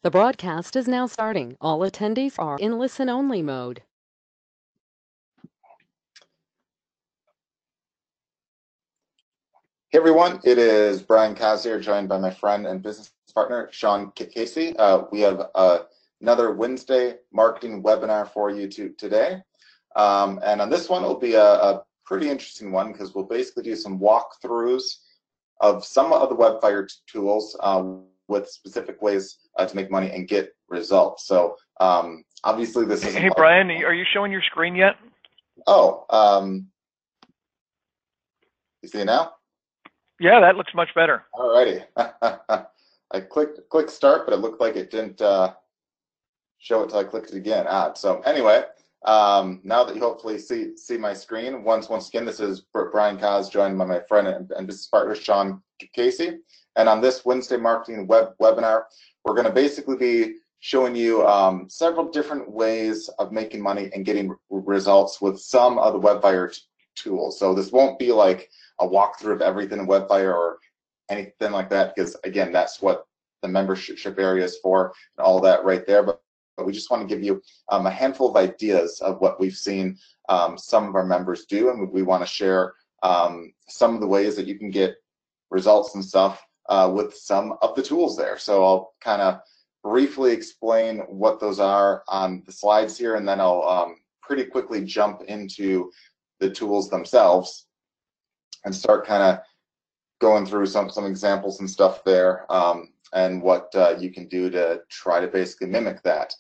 The broadcast is now starting. All attendees are in listen-only mode. Hey everyone, it is Brian Kaz here, joined by my friend and business partner, Sean Casey. We have another Wednesday marketing webinar for you today. And on this one, it'll be a pretty interesting one because we'll basically do some walkthroughs of some of the WebFire tools with specific ways to make money and get results. So obviously this is— Hey Brian, are you showing your screen yet? Oh, you see it now? Yeah, that looks much better. Alrighty. I clicked start, but it looked like it didn't show it till I clicked it again. Odd. So anyway, now that you hopefully see my screen, once again, this is Brian Kaz, joined by my friend and business partner Sean Casey. And on this Wednesday marketing webinar, we're going to basically be showing you several different ways of making money and getting results with some of the WebFire tools. So this won't be like a walkthrough of everything in WebFire or anything like that, because again, that's what the membership area is for and all that right there. But we just want to give you a handful of ideas of what we've seen some of our members do, and we want to share some of the ways that you can get results and stuff with some of the tools there. So I'll kind of briefly explain what those are on the slides here, and then I'll pretty quickly jump into the tools themselves and start kind of going through some examples and stuff there, and what you can do to try to basically mimic that.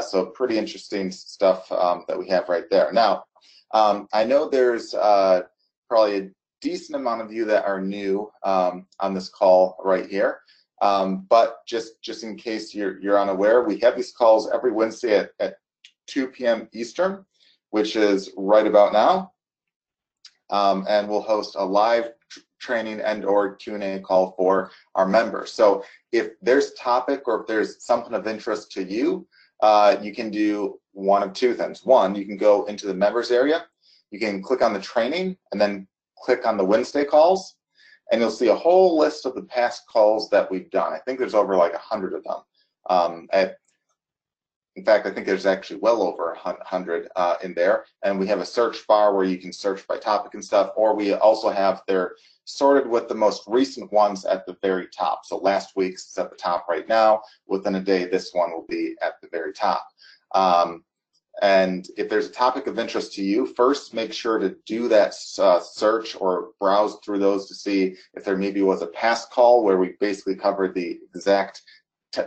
So pretty interesting stuff that we have right there. Now, I know there's probably a decent amount of you that are new on this call right here, but just in case you're unaware, we have these calls every Wednesday at 2 p.m. Eastern, which is right about now. And we'll host a live training and or Q&A call for our members. So if there's a topic or if there's something of interest to you, you can do one of two things. One, you can go into the members area, you can click on the training and then click on the Wednesday calls, and you'll see a whole list of the past calls that we've done. I think there's over like 100 of them. In fact, I think there's actually well over 100 in there, and we have a search bar where you can search by topic and stuff, or we also have they're sorted with the most recent ones at the very top. So last week's is at the top right now. Within a day, this one will be at the very top. And if there's a topic of interest to you, first make sure to do that search or browse through those to see if there maybe was a past call where we basically covered the exact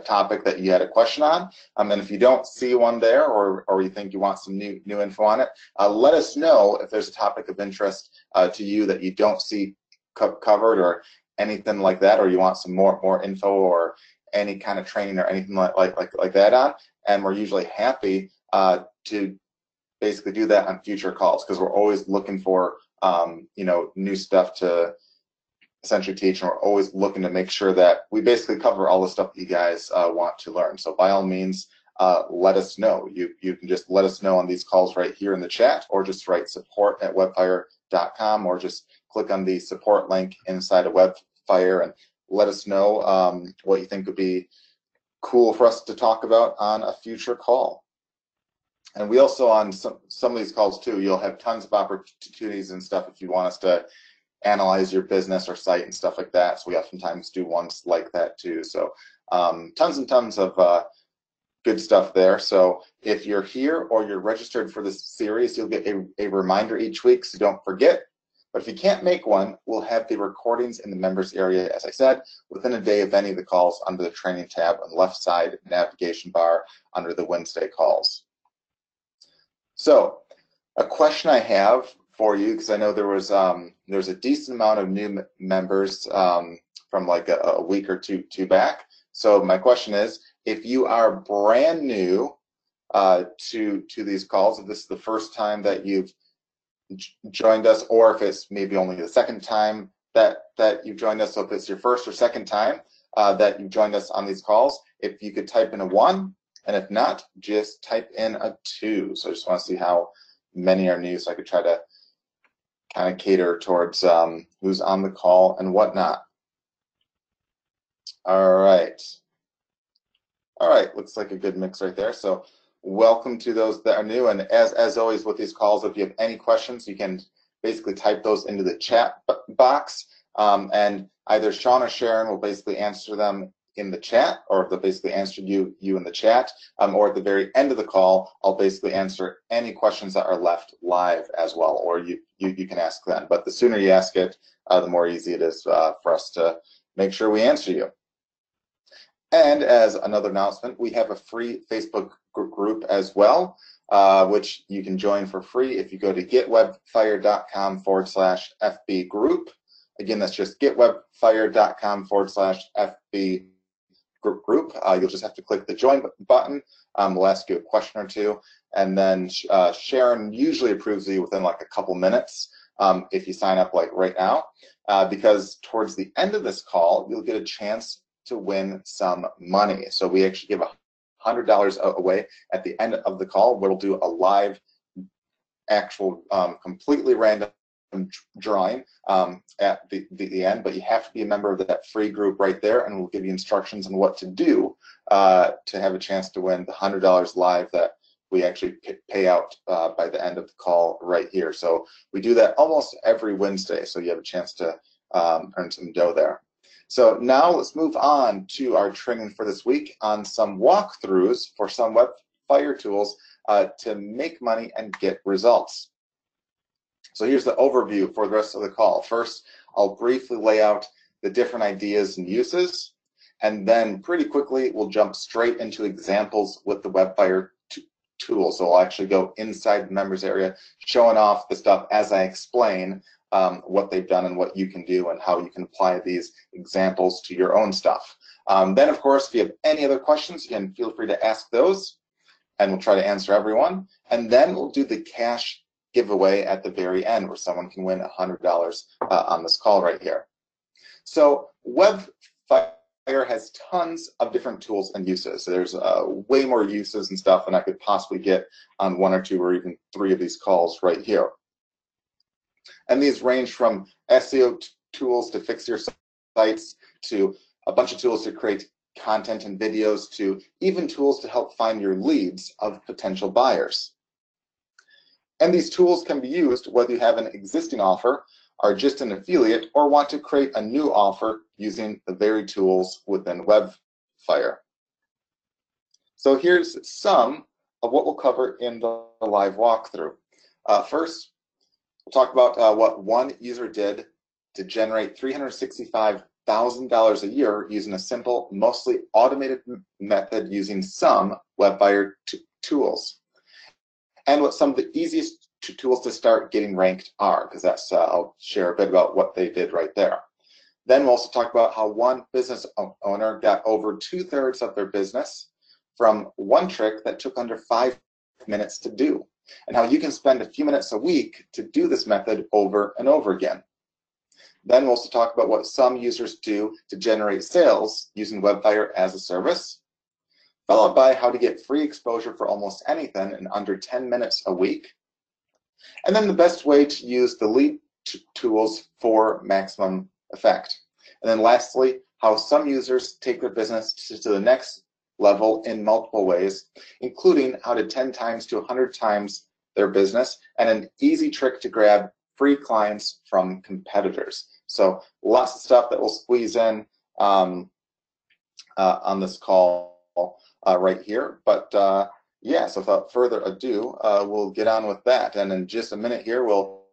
topic that you had a question on. And if you don't see one there, or you think you want some new info on it, let us know if there's a topic of interest to you that you don't see covered or anything like that, or you want some more info or any kind of training or anything like that on. And we're usually happy to basically do that on future calls, because we're always looking for new stuff to essentially teach, and we're always looking to make sure that we basically cover all the stuff that you guys want to learn. So by all means, let us know. You can just let us know on these calls right here in the chat, or just write support@webfire.com, or just click on the support link inside of WebFire and let us know what you think would be cool for us to talk about on a future call. And we also, on some of these calls too, you'll have tons of opportunities and stuff if you want us to analyze your business or site and stuff like that. So we oftentimes do ones like that too. So tons and tons of good stuff there. So if you're here or you're registered for this series, you'll get a reminder each week, so don't forget. But if you can't make one, we'll have the recordings in the members area, as I said, within a day of any of the calls under the training tab on the left side navigation bar under the Wednesday calls. So a question I have for you, because I know there's a decent amount of new members from like a week or two back. So my question is, if you are brand new to these calls, if this is the first time that you've joined us, or if it's maybe only the second time that you've joined us, so if it's your first or second time that you've joined us on these calls, if you could type in a 1, and if not, just type in a 2. So I just want to see how many are new, so I could try to kind of cater towards who's on the call and whatnot. All right. All right, looks like a good mix right there. So welcome to those that are new. And as always with these calls, if you have any questions, you can basically type those into the chat box. And either Sean or Sharon will basically answer them in the chat, or they'll basically answer you in the chat. Or at the very end of the call, I'll basically answer any questions that are left live as well, or you can ask them. But the sooner you ask it, the more easy it is for us to make sure we answer you. And as another announcement, we have a free Facebook group as well, which you can join for free if you go to getwebfire.com/FB group. Again, that's just getwebfire.com/FB group. You'll just have to click the join button. We'll ask you a question or two, and then Sharon usually approves you within like a couple minutes if you sign up like right now, because towards the end of this call, you'll get a chance to win some money. So we actually give $100 away at the end of the call. We'll do a live, actual, completely random drawing at the end, but you have to be a member of that free group right there, and we'll give you instructions on what to do to have a chance to win the $100 live that we actually pay out by the end of the call right here. So we do that almost every Wednesday, so you have a chance to earn some dough there. So now let's move on to our training for this week on some walkthroughs for some WebFire tools to make money and get results. So here's the overview for the rest of the call. First, I'll briefly lay out the different ideas and uses, and then pretty quickly we'll jump straight into examples with the WebFire tool. So I'll actually go inside the members area, showing off the stuff as I explain what they've done and what you can do and how you can apply these examples to your own stuff. Then, of course, if you have any other questions, you can feel free to ask those, and we'll try to answer everyone. And then we'll do the cash giveaway at the very end, where someone can win $100 on this call right here. So WebFire has tons of different tools and uses. So there's way more uses and stuff than I could possibly get on one or two or even three of these calls right here. And these range from SEO tools to fix your sites, to a bunch of tools to create content and videos, to even tools to help find your leads of potential buyers. And these tools can be used whether you have an existing offer, are just an affiliate, or want to create a new offer using the very tools within WebFire. So here's some of what we'll cover in the live walkthrough. First, we'll talk about what one user did to generate $365,000 a year using a simple, mostly automated method using some WebFire tools. And what some of the easiest tools to start getting ranked are, because that's I'll share a bit about what they did right there. Then we'll also talk about how one business owner got over 2/3 of their business from one trick that took under 5 minutes to do, and how you can spend a few minutes a week to do this method over and over again. Then we'll also talk about what some users do to generate sales using WebFire as a service, followed by how to get free exposure for almost anything in under 10 minutes a week, and then the best way to use the lead tools for maximum effect. And then lastly, how some users take their business to the next level in multiple ways, including how to 10 times to 100 times their business, and an easy trick to grab free clients from competitors. So lots of stuff that we'll squeeze in on this call right here. But yeah, so without further ado, we'll get on with that. And in just a minute here, we'll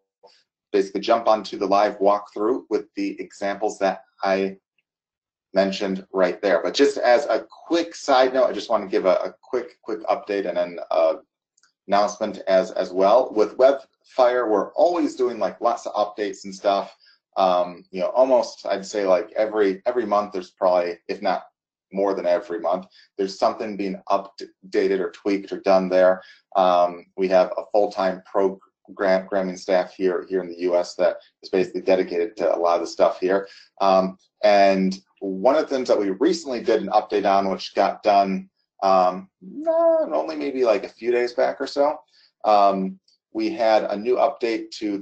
basically jump onto the live walkthrough with the examples that I mentioned right there. But just as a quick side note, I just want to give a quick update and then announcement as well. With WebFire, we're always doing like lots of updates and stuff. You know, almost I'd say like every month there's probably, if not more than every month, there's something being updated or tweaked or done there. We have a full-time programming staff here in the US that is basically dedicated to a lot of the stuff here. And one of the things that we recently did an update on, which got done only maybe like a few days back or so, we had a new update to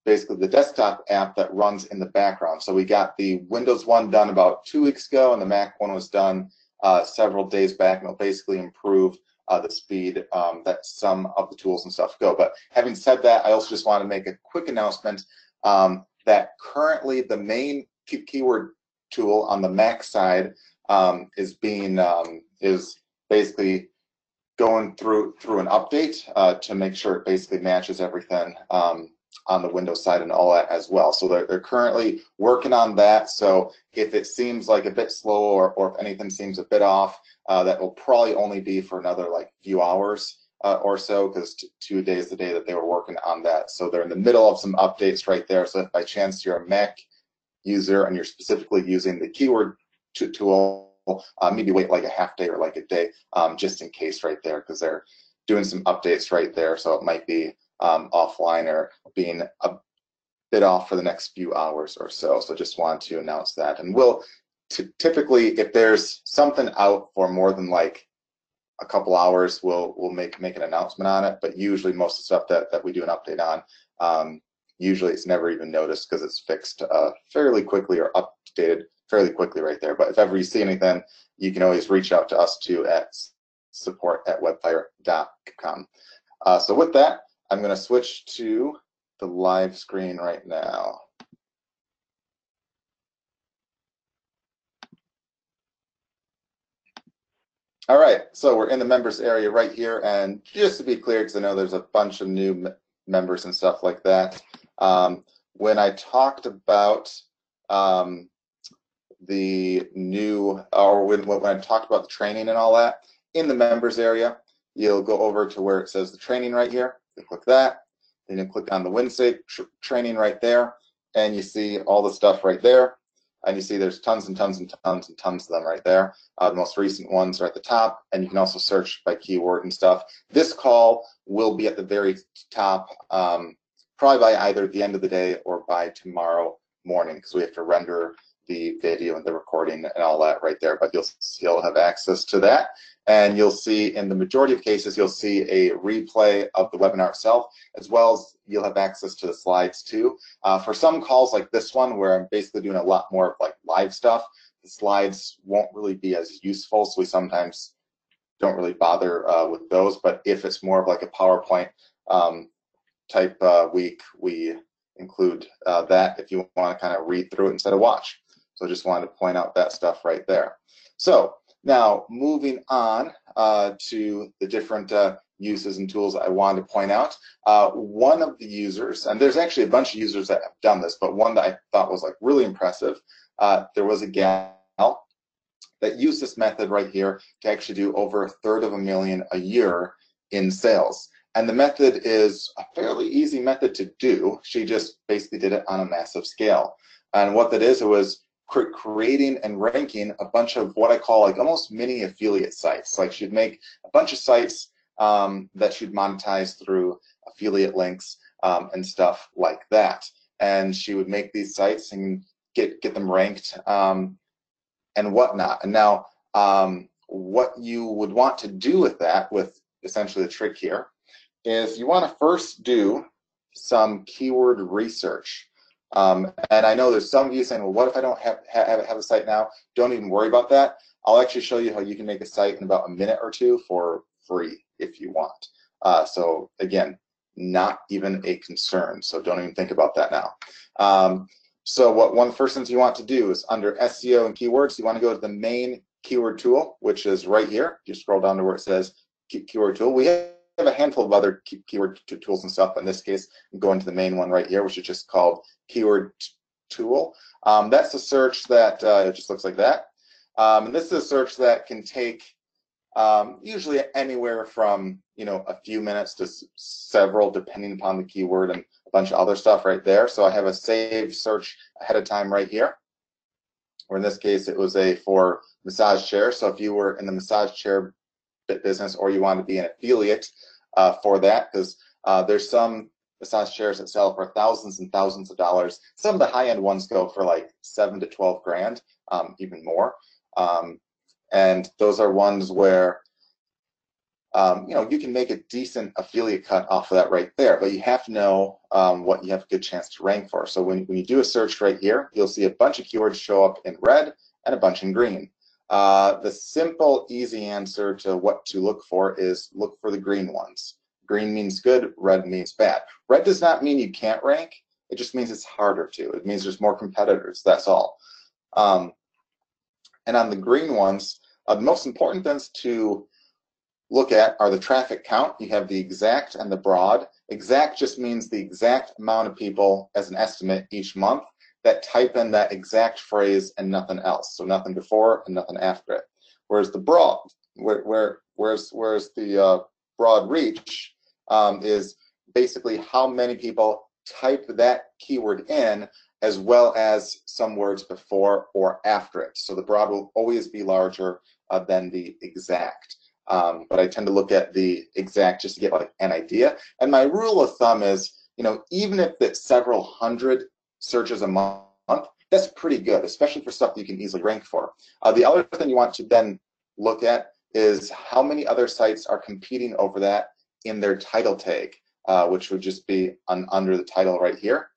basically the desktop app that runs in the background. So we got the Windows one done about 2 weeks ago, and the Mac one was done several days back, and it'll basically improve the speed that some of the tools and stuff go. But having said that, I also just want to make a quick announcement that currently the main keyword tool on the Mac side is basically going through an update to make sure it basically matches everything on the Windows side and all that as well. So they're currently working on that. So if it seems like a bit slow or if anything seems a bit off, that will probably only be for another like few hours or so, because 2 days the day that they were working on that. So they're in the middle of some updates right there. So if by chance you're a Mac user and you're specifically using the keyword tool, maybe wait like a half day or like a day just in case right there, because they're doing some updates right there. So it might be offline or being a bit off for the next few hours or so. So just wanted to announce that. And we'll typically, if there's something out for more than like a couple hours, we'll make an announcement on it. But usually most of the stuff that we do an update on, usually it's never even noticed because it's fixed fairly quickly or updated fairly quickly right there. But if ever you see anything, you can always reach out to us too at support@webfire.com. So with that, I'm going to switch to the live screen right now. All right, so we're in the members area right here, and just to be clear, because I know there's a bunch of new members and stuff like that, when I talked about the new, or when I talked about the training and all that, in the members area, you'll go over to where it says the training right here. You click that, then you click on the Wednesday training right there, and you see all the stuff right there. And you see there's tons and tons and tons and tons of them right there. The most recent ones are at the top, and you can also search by keyword and stuff. This call will be at the very top, probably by either the end of the day or by tomorrow morning, because we have to render the video and the recording and all that right there. But you'll have access to that. And you'll see, in the majority of cases, you'll see a replay of the webinar itself, as well as you'll have access to the slides too. For some calls like this one, where I'm basically doing a lot more of like live stuff, the slides won't really be as useful, so we sometimes don't really bother with those. But if it's more of like a PowerPoint type week, we include that if you want to kind of read through it instead of watch. So I just wanted to point out that stuff right there. So now, moving on to the different uses and tools I wanted to point out. One of the users, and there's actually a bunch of users that have done this, but one that I thought was like really impressive, there was a gal that used this method right here to actually do over $350,000 a year in sales. And the method is a fairly easy method to do. She just basically did it on a massive scale. And what that is, it was creating and ranking a bunch of what I call like almost mini affiliate sites. Like she'd make a bunch of sites that she'd monetize through affiliate links and stuff like that. And she would make these sites and get them ranked and whatnot. And now what you would want to do with that, with essentially the trick here, is you want to first do some keyword research. And I know there's some of you saying, well, what if I don't have a site now? Don't even worry about that. I'll actually show you how you can make a site in about a minute or two for free if you want. So again, not even a concern. So don't even think about that now. So one of the first things you want to do is under SEO and keywords, you want to go to the main keyword tool, which is right here. You scroll down to where it says keyword tool. We have a handful of other keyword tools and stuff. In this case, I'm going to the main one right here, which is just called keyword tool. That's a search that it just looks like that. And this is a search that can take usually anywhere from a few minutes to several, depending upon the keyword and a bunch of other stuff right there. So I have a saved search ahead of time right here, or in this case it was for massage chair. So if you were in the massage chair business, or you want to be an affiliate for that, because there's some massage chairs that sell for thousands and thousands of dollars. Some of the high-end ones go for like 7 to 12 grand, even more. And those are ones where you can make a decent affiliate cut off of that right there, but you have to know what you have a good chance to rank for. So when you do a search right here, you'll see a bunch of keywords show up in red and a bunch in green. The simple, easy answer to what to look for is look for the green ones. Green means good, red means bad. Red does not mean you can't rank, it just means it's harder to. It means there's more competitors, that's all. And on the green ones, the most important things to look at are the traffic count. You have the exact and the broad. Exact just means the exact amount of people as an estimate each month that type in that exact phrase and nothing else. So nothing before and nothing after it. Whereas the broad, whereas the broad reach is basically how many people type that keyword in, as well as some words before or after it. So the broad will always be larger than the exact. But I tend to look at the exact just to get like an idea. And my rule of thumb is, even if it's several hundred searches a month, that's pretty good, especially for stuff that you can easily rank for. The other thing you want to then look at is how many other sites are competing over that in their title tag, which would just be under the title right here.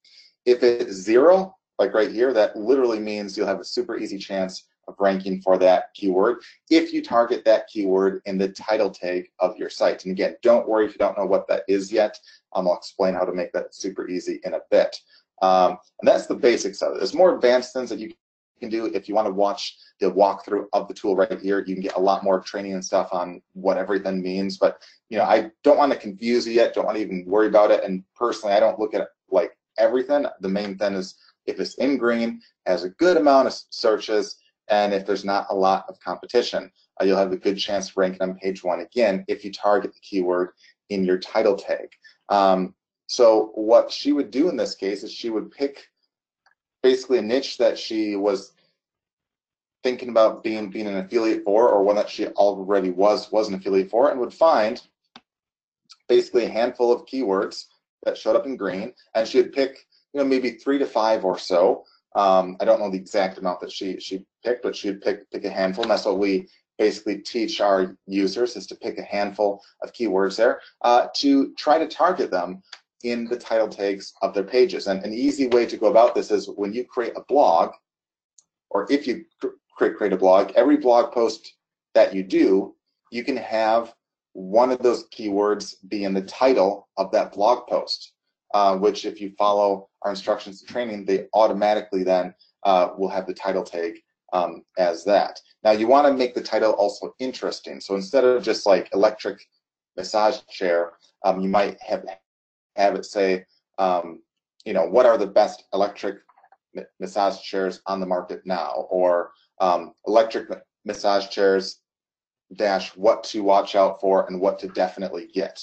If it's 0, like right here, that literally means you'll have a super easy chance of ranking for that keyword if you target that keyword in the title tag of your site. And again, don't worry if you don't know what that is yet. I'll explain how to make that super easy in a bit. And that's the basics of it. There's more advanced things that you can do. If you want to watch the walkthrough of the tool right here, you can get a lot more training and stuff on what everything means. But I don't want to confuse you yet. Don't want to even worry about it. And personally, I don't look at it like everything. The main thing is if it's in green, has a good amount of searches, and if there's not a lot of competition, you'll have a good chance of ranking on page 1 again if you target the keyword in your title tag. So what she would do in this case is she would pick basically a niche that she was thinking about being an affiliate for, or one that she already was an affiliate for, and would find basically a handful of keywords that showed up in green, and she would pick maybe 3 to 5 or so. I don't know the exact amount that she picked, but she'd pick a handful, and that's what we basically teach our users, is to pick a handful of keywords there to try to target them in the title tags of their pages. And an easy way to go about this is when you create a blog, or if you create a blog, every blog post that you do, you can have one of those keywords be in the title of that blog post, which if you follow our instructions to training, they automatically then will have the title tag as that. Now you want to make the title also interesting. So instead of just like electric massage chair, you might have it say, what are the best electric massage chairs on the market now, or electric massage chairs dash what to watch out for and what to definitely get.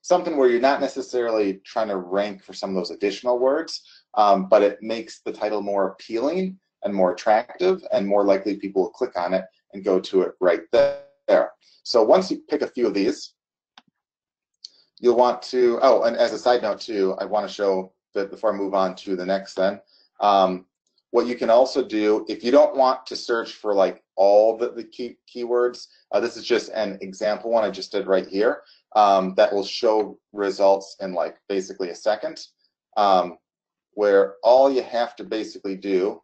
Something where you're not necessarily trying to rank for some of those additional words, but it makes the title more appealing and more attractive, and more likely people will click on it and go to it right there. So once you pick a few of these, you'll want to, and as a side note too, I want to show that before I move on to the next then, what you can also do, if you don't want to search for like all the keywords, this is just an example one I just did right here, that will show results in like basically a second, where all you have to basically do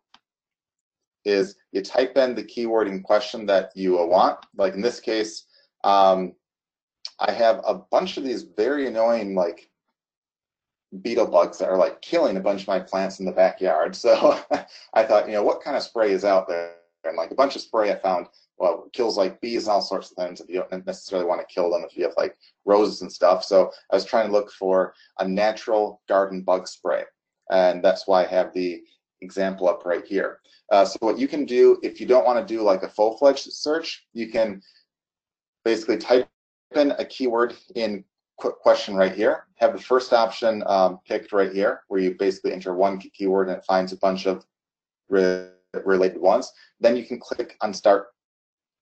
is you type in the keyword in question that you want. Like in this case, I have a bunch of these very annoying like beetle bugs that are like killing a bunch of my plants in the backyard. So I thought, what kind of spray is out there? And like a bunch of spray I found, well, kills like bees and all sorts of things. If you don't necessarily want to kill them if you have like roses and stuff. So I was trying to look for a natural garden bug spray. And that's why I have the example up right here. So what you can do, if you don't want to do like a full-fledged search, you can basically type in a keyword in question right here, have the first option picked right here, where you basically enter one keyword and it finds a bunch of related ones. Then you can click on Start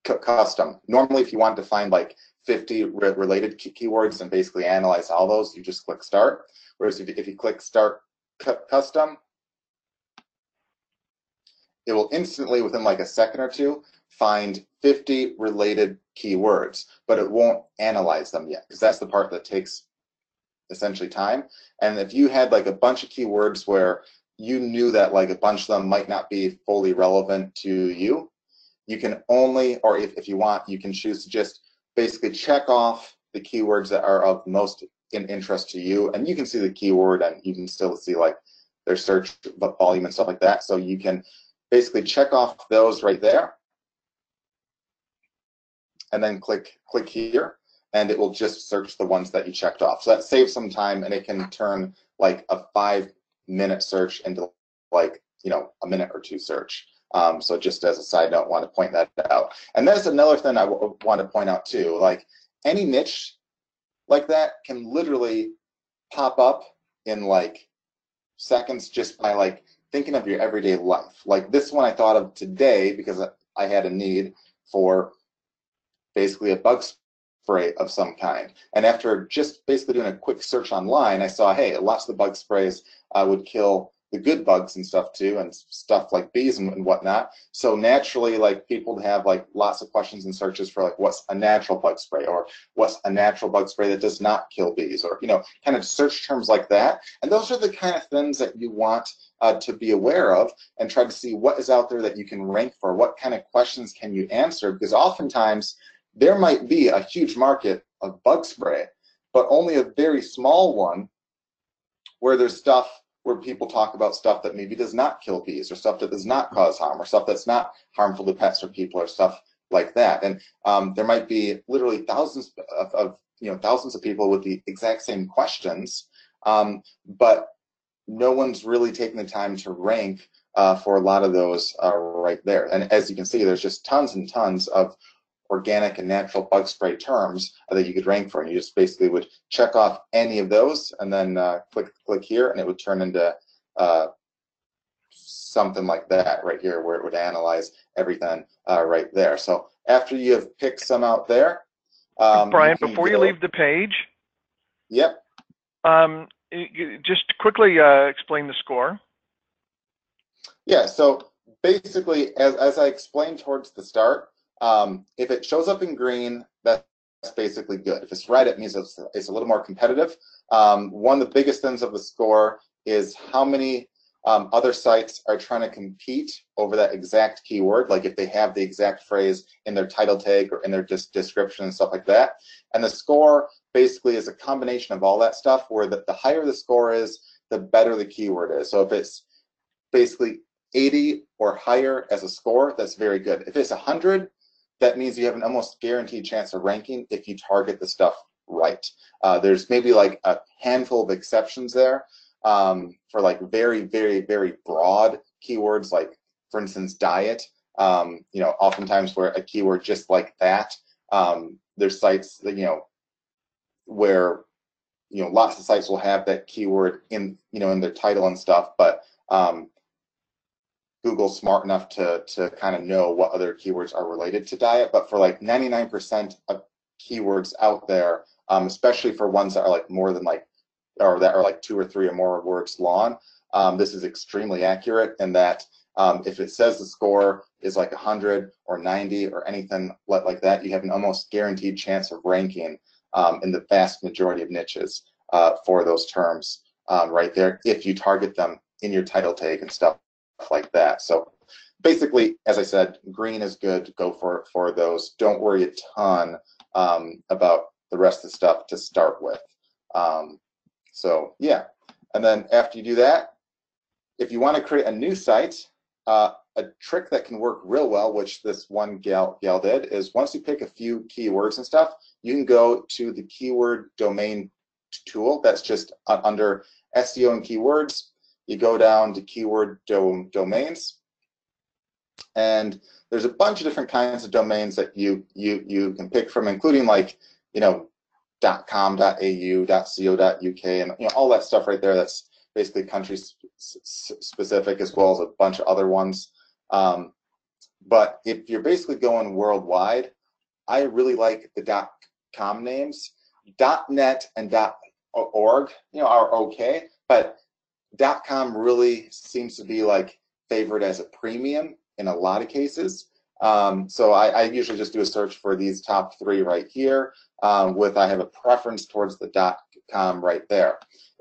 Custom. Normally, if you want to find like 50 related keywords and basically analyze all those, you just click Start. Whereas if you click Start Custom, it will instantly, within like a second or two, find 50 related keywords, but it won't analyze them yet, because that's the part that takes essentially time. And if you had like a bunch of keywords where you knew that like a bunch of them might not be fully relevant to you, you can only, or if you want, you can choose to just basically check off the keywords that are of most in interest to you, and you can see the keyword, and you can still see like their search volume and stuff like that. So you can basically check off those right there, and then click here, and it will just search the ones that you checked off. So that saves some time, and it can turn like a 5-minute search into like, you know, a minute or two search. So just as a side note, I want to point that out. And that's another thing I want to point out too. Like any niche like that can literally pop up in like seconds just by like thinking of your everyday life. Like this one I thought of today because I had a need for basically a bug spray of some kind. And after just basically doing a quick search online, I saw, hey, lots of the bug sprays would kill the good bugs and stuff too, and stuff like bees and whatnot. So naturally, like people have like lots of questions and searches for like what's a natural bug spray, or what's a natural bug spray that does not kill bees, or, you know, kind of search terms like that. And those are the kind of things that you want to be aware of, and try to see what is out there that you can rank for. What kind of questions can you answer? Because oftentimes there might be a huge market of bug spray, but only a very small one where there's stuff where people talk about stuff that maybe does not kill bees, or stuff that does not cause harm, or stuff that's not harmful to pets or people, or stuff like that. And there might be literally thousands of people with the exact same questions, but no one's really taking the time to rank for a lot of those right there. And as you can see, there's just tons and tons of organic and natural bug spray terms that you could rank for. And you just basically would check off any of those, and then click here, and it would turn into something like that right here, where it would analyze everything right there. So after you have picked some out there, Brian, before you leave the page, yep. Just quickly explain the score. Yeah, so basically, as I explained towards the start, if it shows up in green, that's basically good. If it's red, it means it's a little more competitive. One of the biggest things of the score is how many other sites are trying to compete over that exact keyword, like if they have the exact phrase in their title tag or in their description and stuff like that. And the score basically is a combination of all that stuff, where the higher the score is, the better the keyword is. So if it's basically 80 or higher as a score, that's very good. If it's 100, that means you have an almost guaranteed chance of ranking if you target the stuff right. There's maybe like a handful of exceptions there for like very, very, very broad keywords, like for instance, diet. You know, oftentimes where a keyword just like that, there's sites that, you know, where, you know, lots of sites will have that keyword in, you know, in their title and stuff, but Google's smart enough to kind of know what other keywords are related to diet. But for like 99% of keywords out there, especially for ones that are like more than like, or that are like 2 or 3 or more words long, this is extremely accurate in that if it says the score is like 100 or 90 or anything like that, you have an almost guaranteed chance of ranking in the vast majority of niches for those terms right there, if you target them in your title tag and stuff like that. So basically, as I said, green is good. Go for those. Don't worry a ton about the rest of the stuff to start with. So yeah, and then after you do that, if you want to create a new site, a trick that can work real well, which this one gal did, is once you pick a few keywords and stuff, you can go to the keyword domain tool that's just under SEO and keywords. You go down to keyword domains, and there's a bunch of different kinds of domains that you can pick from, including like, you know, .com, .au, .co.uk, and, you know, all that stuff right there. That's basically country specific, as well as a bunch of other ones. But if you're basically going worldwide, I really like the .com names. .net and .org, you know, are okay, but .com really seems to be like favored as a premium in a lot of cases. So I usually just do a search for these top 3 right here, I have a preference towards the .com right there.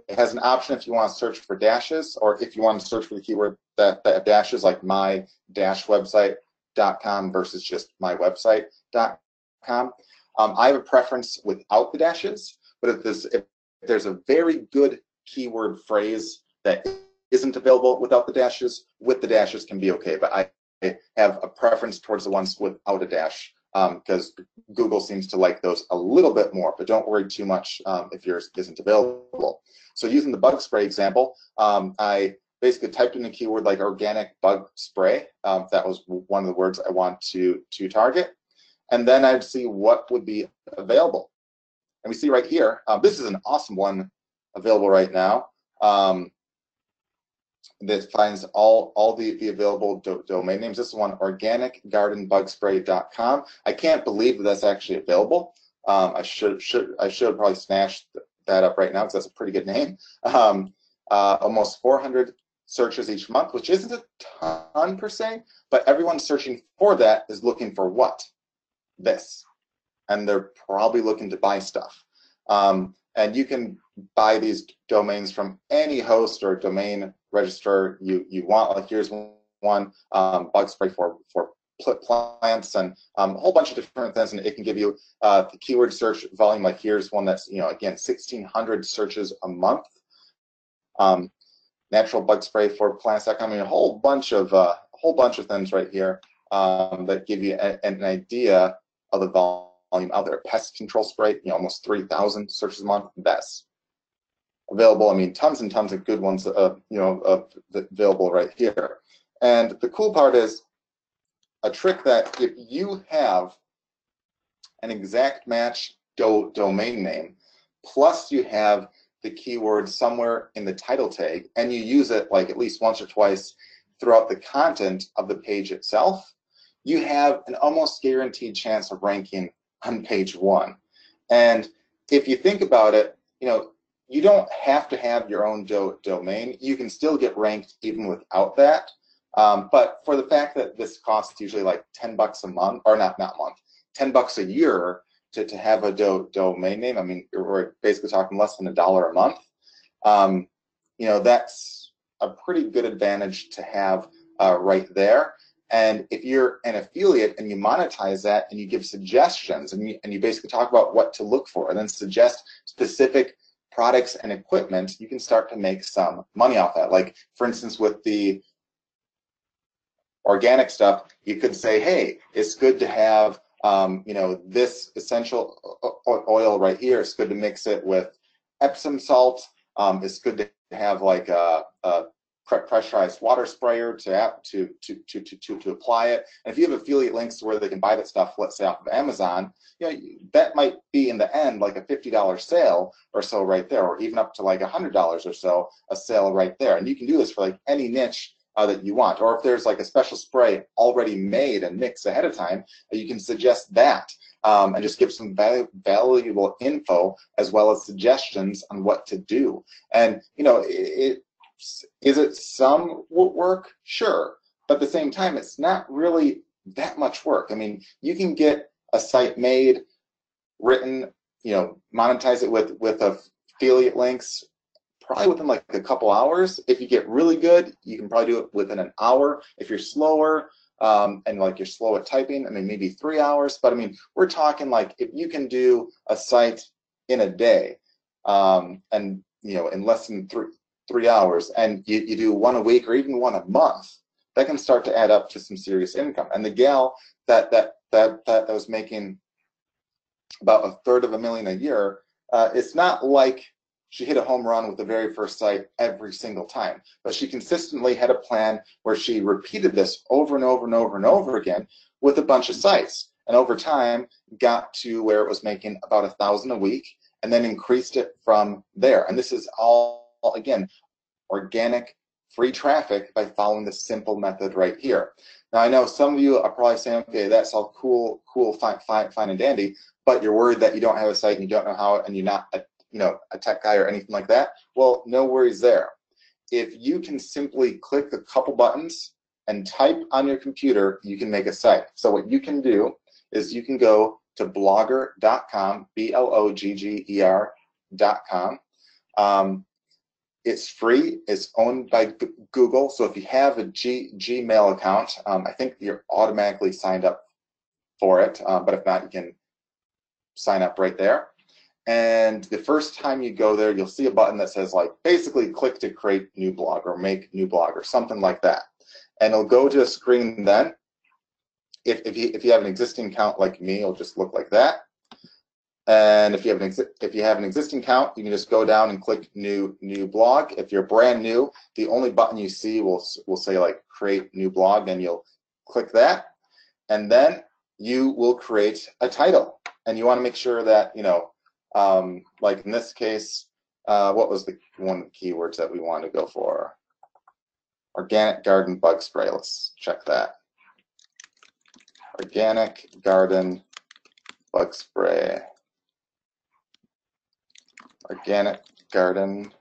It has an option if you want to search for dashes, or if you want to search for the keyword that dashes, like my-website.com .com versus just mywebsite.com. I have a preference without the dashes, but if there's a very good keyword phrase that isn't available without the dashes, with the dashes can be okay. But I have a preference towards the ones without a dash because Google seems to like those a little bit more, but don't worry too much if yours isn't available. So using the bug spray example, I basically typed in a keyword like organic bug spray. That was one of the words I want to target. And then I'd see what would be available. And we see right here, this is an awesome one available right now. That finds all the available domain names. This is one, organicgardenbugspray.com. I can't believe that that's actually available. I should probably smash that up right now because that's a pretty good name. Almost 400 searches each month, which isn't a ton per se, but everyone searching for that is looking for what? This. And they're probably looking to buy stuff. And you can buy these domains from any host or domain registrar you want. Like here's one, bug spray for plants, and a whole bunch of different things, and it can give you the keyword search volume. Like here's one that's, again, 1,600 searches a month. Natural bug spray for plants.com. I mean, a whole bunch of things right here that give you an idea of the volume out there. Pest control spray, almost 3,000 searches a month. That's available. I mean, tons and tons of good ones, available right here. And the cool part is a trick that if you have an exact match domain name, plus you have the keyword somewhere in the title tag, and you use it like at least once or twice throughout the content of the page itself, you have an almost guaranteed chance of ranking on page 1. And if you think about it, you don't have to have your own domain. You can still get ranked even without that. But for the fact that this costs usually like $10 a month, or not a month, $10 a year to have a domain name. I mean, we're basically talking less than $1 a month. That's a pretty good advantage to have right there. And if you're an affiliate and you monetize that and you give suggestions and you basically talk about what to look for and then suggest specific products and equipment, you can start to make some money off that. Like, for instance, with the organic stuff, you could say, hey, it's good to have this essential oil right here. It's good to mix it with Epsom salt. It's good to have like a pressurized water sprayer to apply it. And if you have affiliate links to where they can buy that stuff, let's say off of Amazon, that might be in the end like a $50 sale or so right there, or even up to like $100 or so a sale right there. And you can do this for like any niche that you want. Or if there's like a special spray already made and mixed ahead of time, you can suggest that and just give some valuable info as well as suggestions on what to do. And is it some work? Sure. But at the same time, it's not really that much work. I mean, you can get a site made, written, monetize it with affiliate links probably within like a couple hours. If you get really good, you can probably do it within an hour. If you're slower and like you're slow at typing, I mean, maybe 3 hours. But I mean, we're talking like if you can do a site in a day and, in less than three hours, and you do one a week or even one a month, that can start to add up to some serious income. And the gal that was making about $250,000 a year, it's not like she hit a home run with the very first site every single time, but she consistently had a plan where she repeated this over and over and over and over again with a bunch of sites, and over time got to where it was making about $1,000 a week, and then increased it from there. And this is all, again, organic, free traffic by following this simple method right here. Now, I know some of you are probably saying, okay, that's all cool, fine and dandy, but you're worried that you don't have a site and you don't know how, and you're not a tech guy or anything like that. Well, no worries there. If you can simply click a couple buttons and type on your computer, you can make a site. So what you can do is you can go to blogger.com, blogger.com. It's free. It's owned by Google. So if you have a Gmail account, I think you're automatically signed up for it. But if not, you can sign up right there. And the first time you go there, you'll see a button that says like basically click to create new blog or make new blog or something like that. And it'll go to a screen then. If you have an existing account like me, it'll just look like that. And if you have an existing account, you can just go down and click new blog. If you're brand new, the only button you see will say like create new blog, and you'll click that, and then you will create a title. And you want to make sure that, you know, like in this case, what was the one of the keywords that we want to go for? Organic garden bug spray. Let's check that. Organic garden bug spray. Organic garden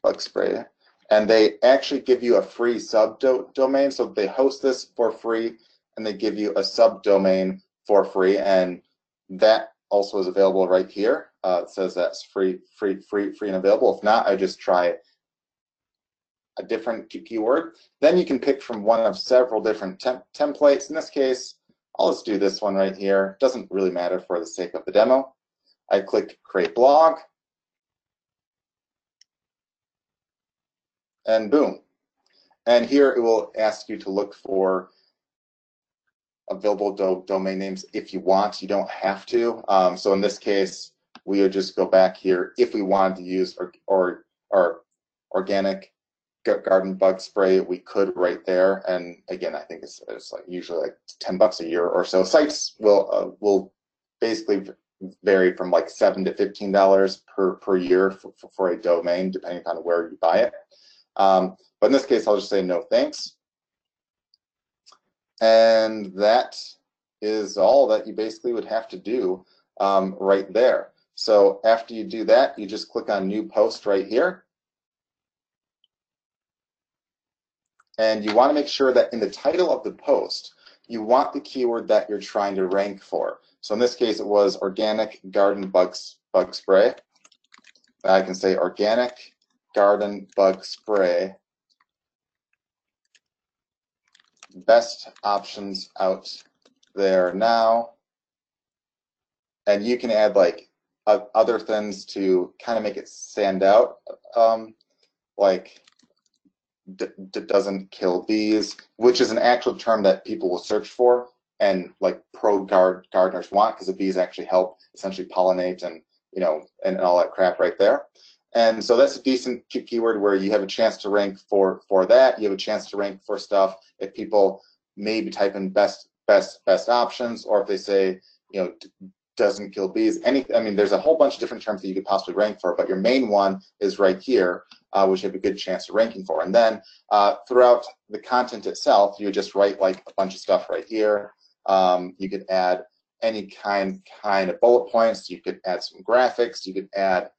bug spray. And they actually give you a free subdomain. So they host this for free, and they give you a subdomain for free. And that also is available right here. It says that's free and available. If not, I just try a different keyword. Then you can pick from one of several different templates. In this case, I'll just do this one right here. Doesn't really matter for the sake of the demo. I click create blog, and boom. And here it will ask you to look for available domain names if you want. You don't have to. So in this case, we would just go back here if we wanted to use or organic garden bug spray. We could right there. And again, I think it's like usually like $10 a year or so. Sites will basically vary from like $7 to $15 per year for a domain, depending on where you buy it. But in this case, I'll just say no thanks. And that is all that you basically would have to do right there. So after you do that, you just click on new post right here. And you want to make sure that in the title of the post, you want the keyword that you're trying to rank for. So in this case, it was organic garden bug spray. I can say organic garden bug spray. Best options out there now. And you can add like other things to kind of make it stand out, like doesn't kill bees, which is an actual term that people will search for and like pro gardeners want, because the bees actually help essentially pollinate and, you know, and all that crap right there. And so that's a decent keyword where you have a chance to rank for that. You have a chance to rank for stuff if people maybe type in best options, or if they say, you know, doesn't kill bees. I mean, there's a whole bunch of different terms that you could possibly rank for, but your main one is right here, which you have a good chance of ranking for. And then throughout the content itself, you just write like a bunch of stuff right here. You could add any kind of bullet points. You could add some graphics. You could add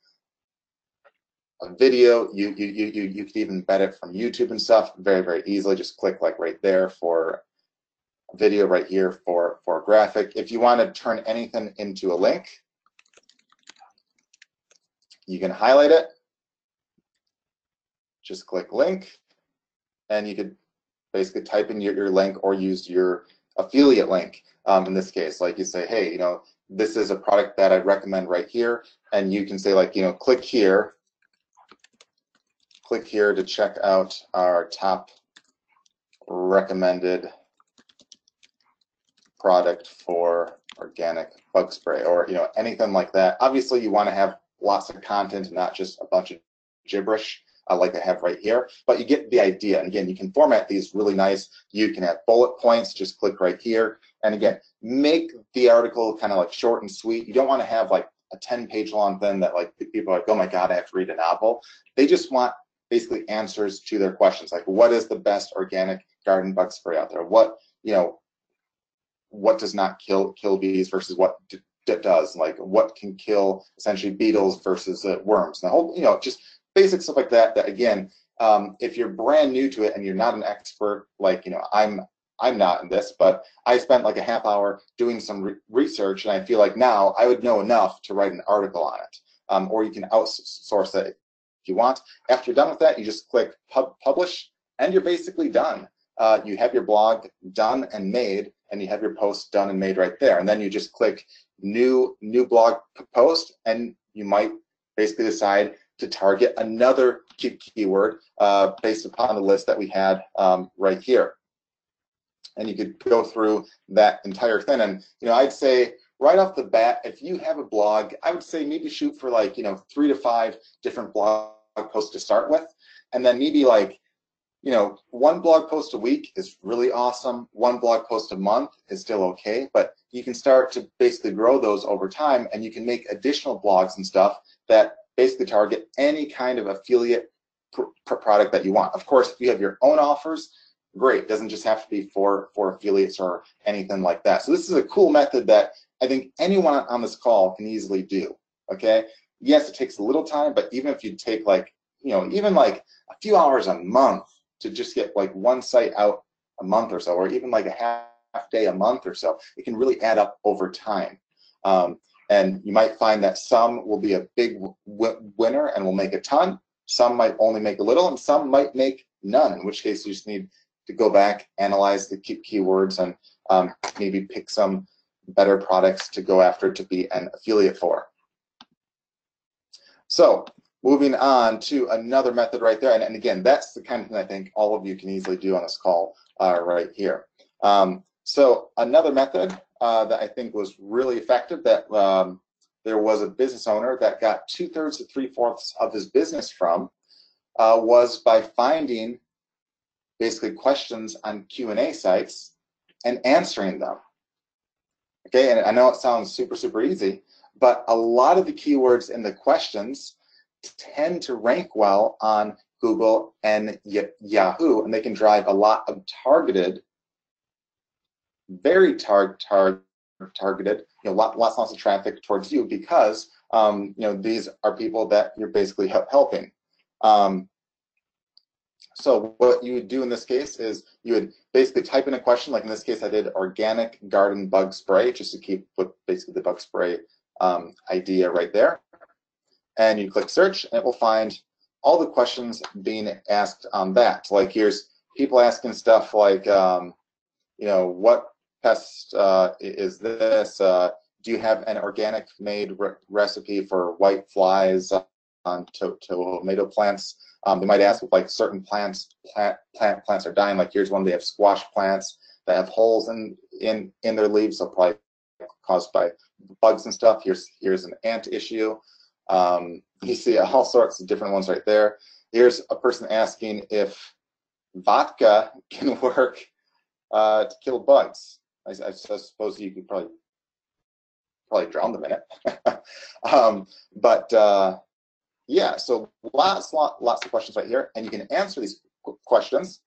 a video. You could even embed it from YouTube and stuff very easily. Just click like right there for a video, right here for a graphic. If you want to turn anything into a link, you can highlight it, just click link, and you could basically type in your link or use your affiliate link. In this case, like you say, hey, you know, this is a product that I'd recommend right here, and you can say like, you know, click here to check out our top recommended product for organic bug spray, or, you know, anything like that. Obviously, you want to have lots of content, not just a bunch of gibberish like I have right here, but you get the idea. And again, you can format these really nice. You can have bullet points, just click right here. And again, make the article kind of like short and sweet. You don't want to have like a 10-page long thing that like people are like, oh my God, I have to read a novel. They just want basically answers to their questions, like what is the best organic garden bug spray out there? What, you know, what does not kill bees versus what does, like what can kill essentially beetles versus worms, and the whole, you know, just basic stuff like that. That again, if you're brand new to it and you're not an expert, like, you know, I'm not in this, but I spent like a half hour doing some research, and I feel like now I would know enough to write an article on it. Or you can outsource it if you want. After you're done with that, you just click publish, and you're basically done. You have your blog done and made, and you have your post done and made right there. And then you just click new blog post, and you might basically decide to target another keyword based upon the list that we had right here. And you could go through that entire thing. And I'd say right off the bat, if you have a blog, I would say maybe shoot for like 3 to 5 different blog posts to start with, and then maybe like one blog post a week is really awesome. One blog post a month is still okay, but you can start to basically grow those over time, and you can make additional blogs and stuff that basically target any kind of affiliate product that you want. Of course, if you have your own offers, great. It doesn't just have to be for affiliates or anything like that. So this is a cool method that I think anyone on this call can easily do. Okay. Yes, it takes a little time, but even if you take like, even like a few hours a month to just get like one site out a month or so, or even like a half day a month or so, it can really add up over time. And you might find that some will be a big winner and will make a ton. Some might only make a little, and some might make none, in which case you just need to go back, analyze the keywords, and maybe pick some better products to go after to be an affiliate for. So moving on to another method right there, and again, that's the kind of thing I think all of you can easily do on this call right here. So another method that I think was really effective, that there was a business owner that got 2/3 to 3/4 of his business from, was by finding basically questions on Q&A sites and answering them. Okay, and I know it sounds super easy, but a lot of the keywords in the questions tend to rank well on Google and Yahoo, and they can drive a lot of targeted, very targeted, lots of traffic towards you, because these are people that you're basically helping. So what you would do in this case is you would basically type in a question, like in this case I did organic garden bug spray, just to keep with basically the bug spray idea right there. And you click search, and it will find all the questions being asked on that. Like here's people asking stuff like, what pest is this? Do you have an organic made recipe for white flies on tomato plants? They might ask if like certain plants are dying. Like here's one, they have squash plants that have holes in their leaves, so probably caused by bugs and stuff. Here's an ant issue. You see all sorts of different ones right there. Here's a person asking if vodka can work to kill bugs. I suppose you could probably drown them in it. Yeah, so lots of questions right here, and you can answer these questions.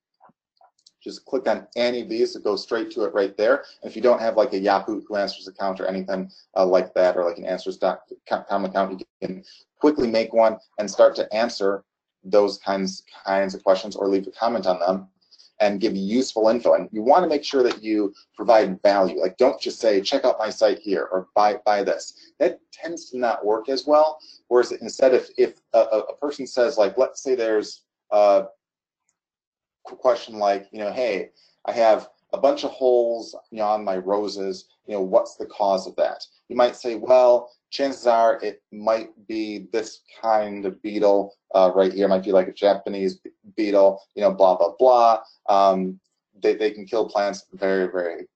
Just click on any of these to go straight to it right there. And if you don't have like a Yahoo Answers account or anything like that, or like an Answers.com account, you can quickly make one and start to answer those kinds of questions, or leave a comment on them and give useful info. And you want to make sure that you provide value. Like, don't just say, check out my site here, or buy this. That tends to not work as well. Whereas instead, if a person says, like, let's say there's a question like, hey, I have a bunch of holes on my roses, what's the cause of that? You might say, well, chances are it might be this kind of beetle right here. It might be like a Japanese beetle, blah, blah, blah. They can kill plants very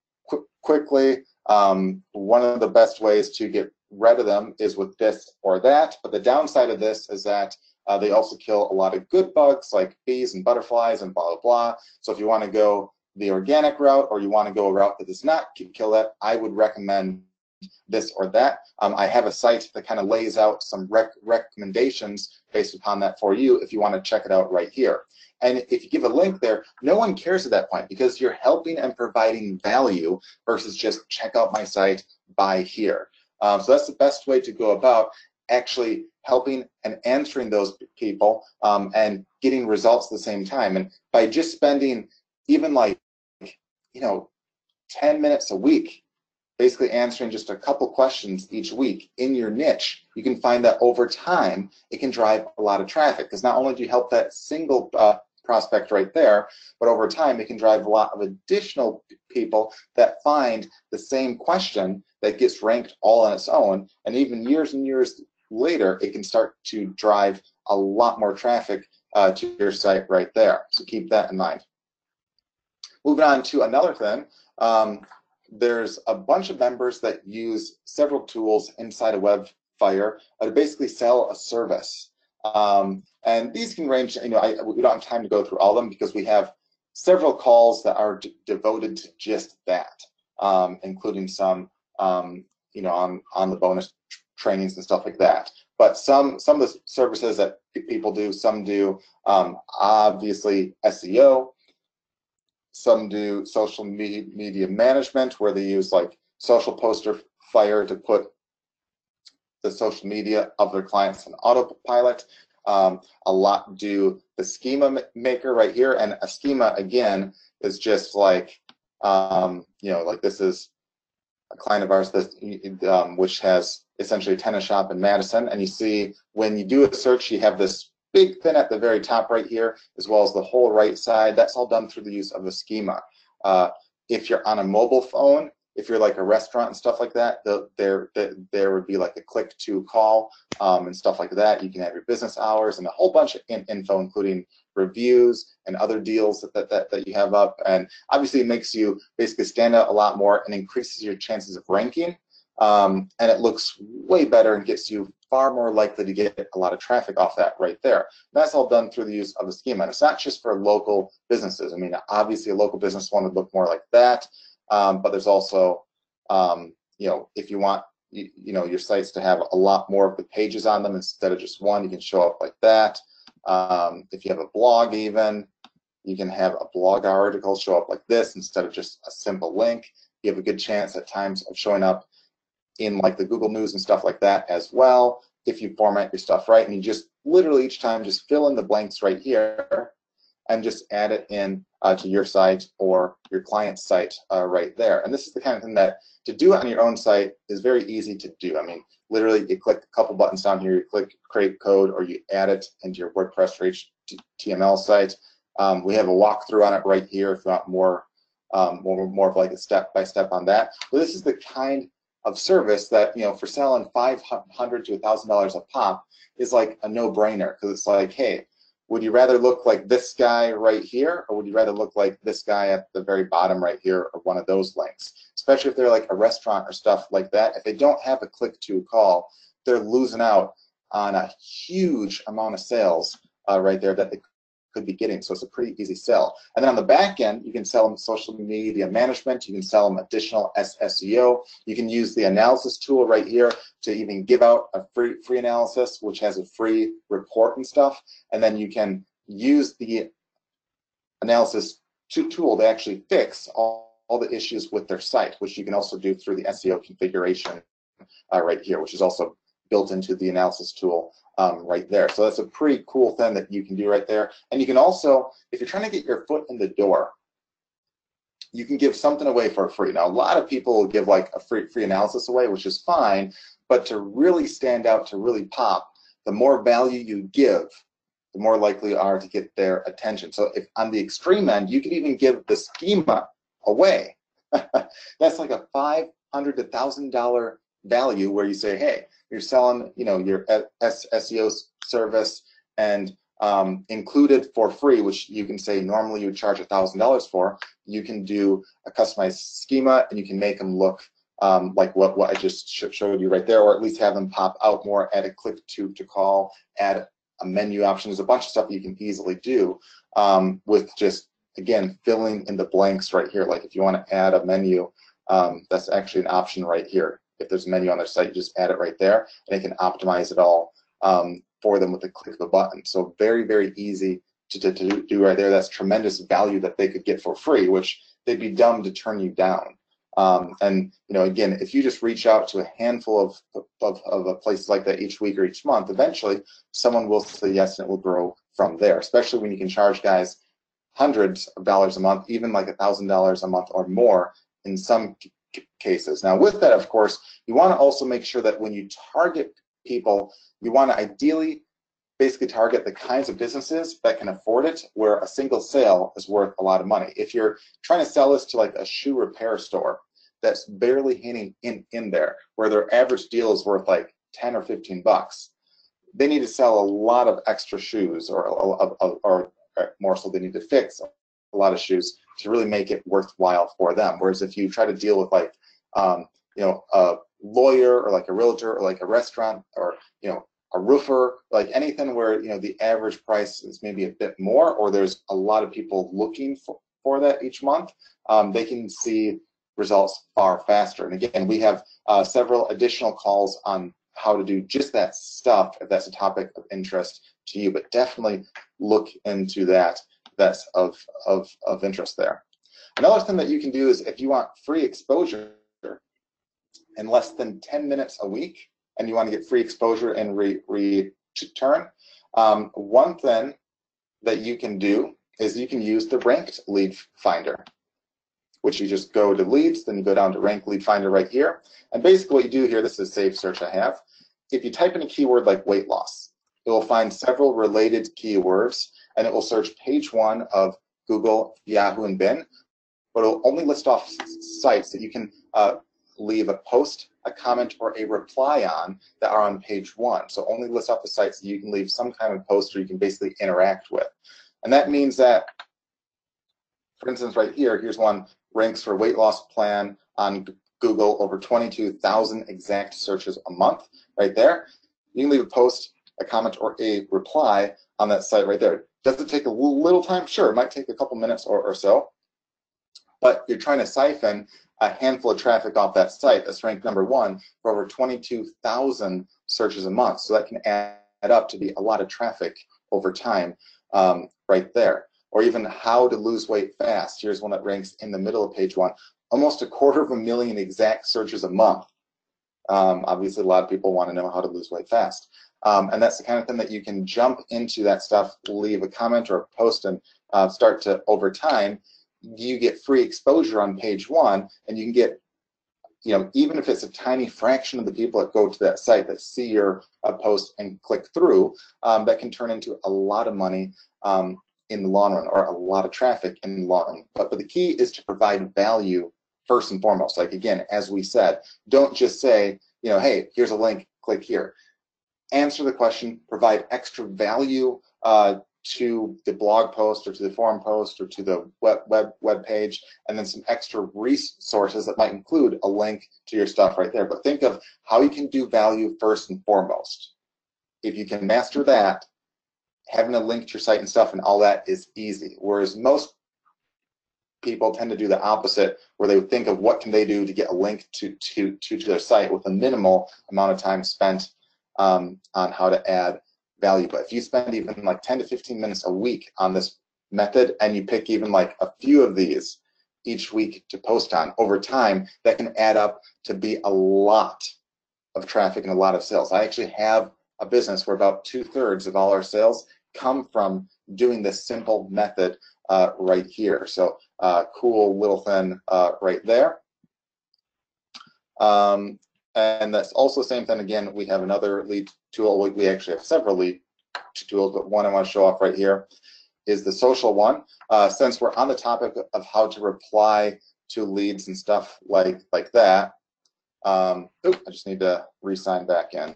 quickly. One of the best ways to get rid of them is with this or that, but the downside of this is that they also kill a lot of good bugs like bees and butterflies and blah, blah, blah. So if you want to go the organic route, or you want to go a route that does not kill that, I would recommend this or that. I have a site that kind of lays out some recommendations based upon that for you if you want to check it out right here. And if you give a link there, no one cares at that point, because you're helping and providing value versus just check out my site, buy here. So that's the best way to go about actually helping and answering those people and getting results at the same time. And by just spending even like 10 minutes a week basically answering just a couple questions each week in your niche, you can find that over time, it can drive a lot of traffic. Because not only do you help that single prospect right there, but over time, it can drive a lot of additional people that find the same question that gets ranked all on its own. And even years and years later, it can start to drive a lot more traffic to your site right there. So keep that in mind. Moving on to another thing. There's a bunch of members that use several tools inside of WebFire to basically sell a service. And these can range, we don't have time to go through all of them because we have several calls that are devoted to just that, including some, on the bonus trainings and stuff like that. But some of the services that people do, some do obviously SEO, some do social media management, where they use like social poster fire to put the social media of their clients on autopilot. A lot do the schema maker right here, and a schema again is just like, like this is a client of ours that which has essentially a tennis shop in Madison, and you see when you do a search, you have this big thing at the very top right here, as well as the whole right side. That's all done through the use of the schema. If you're on a mobile phone, if you're like a restaurant and stuff like that, there would be like a click to call and stuff like that. You can have your business hours and a whole bunch of info, including reviews and other deals that you have up. And obviously it makes you basically stand out a lot more and increases your chances of ranking. And it looks way better and gets you far more likely to get a lot of traffic off that right there. And that's all done through the use of the schema. And it's not just for local businesses. I mean, obviously a local business one would look more like that. But there's also, if you want, your sites to have a lot more of the pages on them instead of just one, you can show up like that. If you have a blog even, you can have a blog article show up like this instead of just a simple link. You have a good chance at times of showing up in like the Google News and stuff like that as well, if you format your stuff right. And you just literally each time just fill in the blanks right here and just add it in to your site or your client's site right there. And this is the kind of thing that to do it on your own site is very easy to do. I mean, literally you click a couple buttons down here, you click create code, or you add it into your WordPress or HTML site. We have a walkthrough on it right here if you want more of like a step-by-step on that. But this is the kind of service that, for selling $500 to $1,000 a pop is like a no-brainer, because it's like, hey, would you rather look like this guy right here, or would you rather look like this guy at the very bottom right here, or one of those links? Especially if they're like a restaurant or stuff like that. If they don't have a click-to call, they're losing out on a huge amount of sales right there that they could be getting. So it's a pretty easy sell. And then on the back end, you can sell them social media management. You can sell them additional SEO. You can use the analysis tool right here to even give out a free analysis, which has a free report and stuff. And then you can use the analysis tool to actually fix all the issues with their site, which you can also do through the SEO configuration right here, which is also built into the analysis tool right there. So that's a pretty cool thing that you can do right there. And you can also, if you're trying to get your foot in the door, you can give something away for free. Now, a lot of people will give like a free analysis away, which is fine, but to really stand out, to really pop, the more value you give, the more likely you are to get their attention. So if on the extreme end, you can even give the schema away. That's like a $500 to $1,000 value where you say, hey, you're selling, your SEO service and included for free, which you can say normally you would charge $1,000 for. You can do a customized schema and you can make them look like what I just showed you right there, or at least have them pop out more, add a click to call, add a menu option. There's a bunch of stuff you can easily do with just, again, filling in the blanks right here. Like if you want to add a menu, that's actually an option right here. If there's a menu on their site, you just add it right there, and they can optimize it all for them with the click of a button. So very, very easy to do right there. That's tremendous value that they could get for free, which they'd be dumb to turn you down. And again, if you just reach out to a handful of places like that each week or each month, eventually someone will say yes, and it will grow from there. Especially when you can charge guys hundreds of dollars a month, even like $1,000 a month or more in some cases. Now with that, of course, you want to also make sure that when you target people, you want to ideally basically target the kinds of businesses that can afford it, where a single sale is worth a lot of money. If you're trying to sell this to like a shoe repair store that's barely hitting in there, where their average deal is worth like 10 or 15 bucks, they need to sell a lot of extra shoes, or more so they need to fix a lot of shoes to really make it worthwhile for them. Whereas if you try to deal with like, a lawyer or like a realtor or like a restaurant or, a roofer, like anything where, the average price is maybe a bit more, or there's a lot of people looking for that each month, they can see results far faster. And again, we have several additional calls on how to do just that stuff if that's a topic of interest to you, but definitely look into that. That's of interest there. Another thing that you can do is if you want free exposure in less than 10 minutes a week, and you want to get free exposure and return, one thing that you can do is you can use the ranked lead finder, which you just go to leads, then you go down to ranked lead finder right here. And basically what you do here, this is a saved search I have. If you type in a keyword like weight loss, it will find several related keywords, and it will search page 1 of Google, Yahoo, and Bing, but it will only list off sites that you can leave a post, a comment, or a reply on that are on page 1. So only list off the sites that you can leave some kind of post or you can basically interact with. And that means that, for instance, right here, here's one, ranks for weight loss plan on Google, over 22,000 exact searches a month, right there. You can leave a post, a comment, or a reply on that site right there. Does it take a little time? Sure, it might take a couple minutes or so, but you're trying to siphon a handful of traffic off that site that's ranked number 1 for over 22,000 searches a month. So that can add up to be a lot of traffic over time right there. Or even how to lose weight fast. Here's one that ranks in the middle of page 1. Almost 250,000 exact searches a month. Obviously, a lot of people want to know how to lose weight fast. And that's the kind of thing that you can jump into that stuff, leave a comment or a post, and start to, over time, you get free exposure on page 1, and you can get, even if it's a tiny fraction of the people that go to that site that see your post and click through, that can turn into a lot of money in the long run, or a lot of traffic in the long run. But the key is to provide value first and foremost. Like, again, as we said, don't just say, hey, here's a link, click here. Answer the question, provide extra value to the blog post or to the forum post or to the web page, and then some extra resources that might include a link to your stuff right there. But think of how you can do value first and foremost. If you can master that, having a link to your site and stuff and all that is easy. Whereas most people tend to do the opposite, where they would think of what can they do to get a link to their site with a minimal amount of time spent on how to add value. But if you spend even like 10 to 15 minutes a week on this method, and you pick even like a few of these each week to post on, over time, that can add up to be a lot of traffic and a lot of sales. I actually have a business where about 2/3 of all our sales come from doing this simple method right here. So cool little thing right there. And that's also the same thing. Again, we have another lead tool. We actually have several lead tools, but one I want to show off right here is the social one. Since we're on the topic of how to reply to leads and stuff like that, I just need to re-sign back in.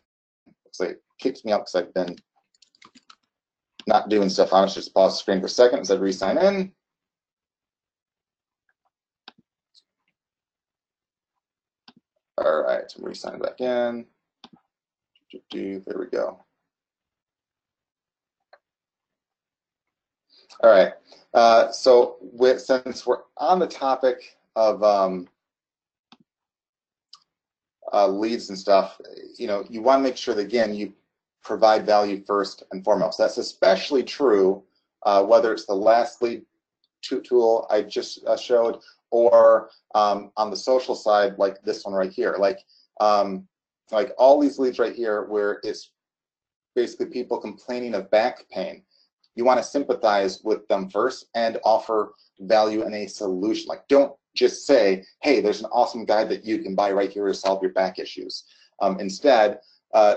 Looks like it kicked me out because I've been not doing stuff. I was just pause the screen for a second as I re-sign in. All right, so re-sign back in. There we go. All right, so since we're on the topic of leads and stuff, you want to make sure that, again, you provide value first and foremost. That's especially true whether it's the last lead tool I just showed, or on the social side, like this one right here. Like all these leads right here, where it's basically people complaining of back pain. You want to sympathize with them first and offer value and a solution. Like, don't just say, hey, there's an awesome guide that you can buy right here to solve your back issues. Instead,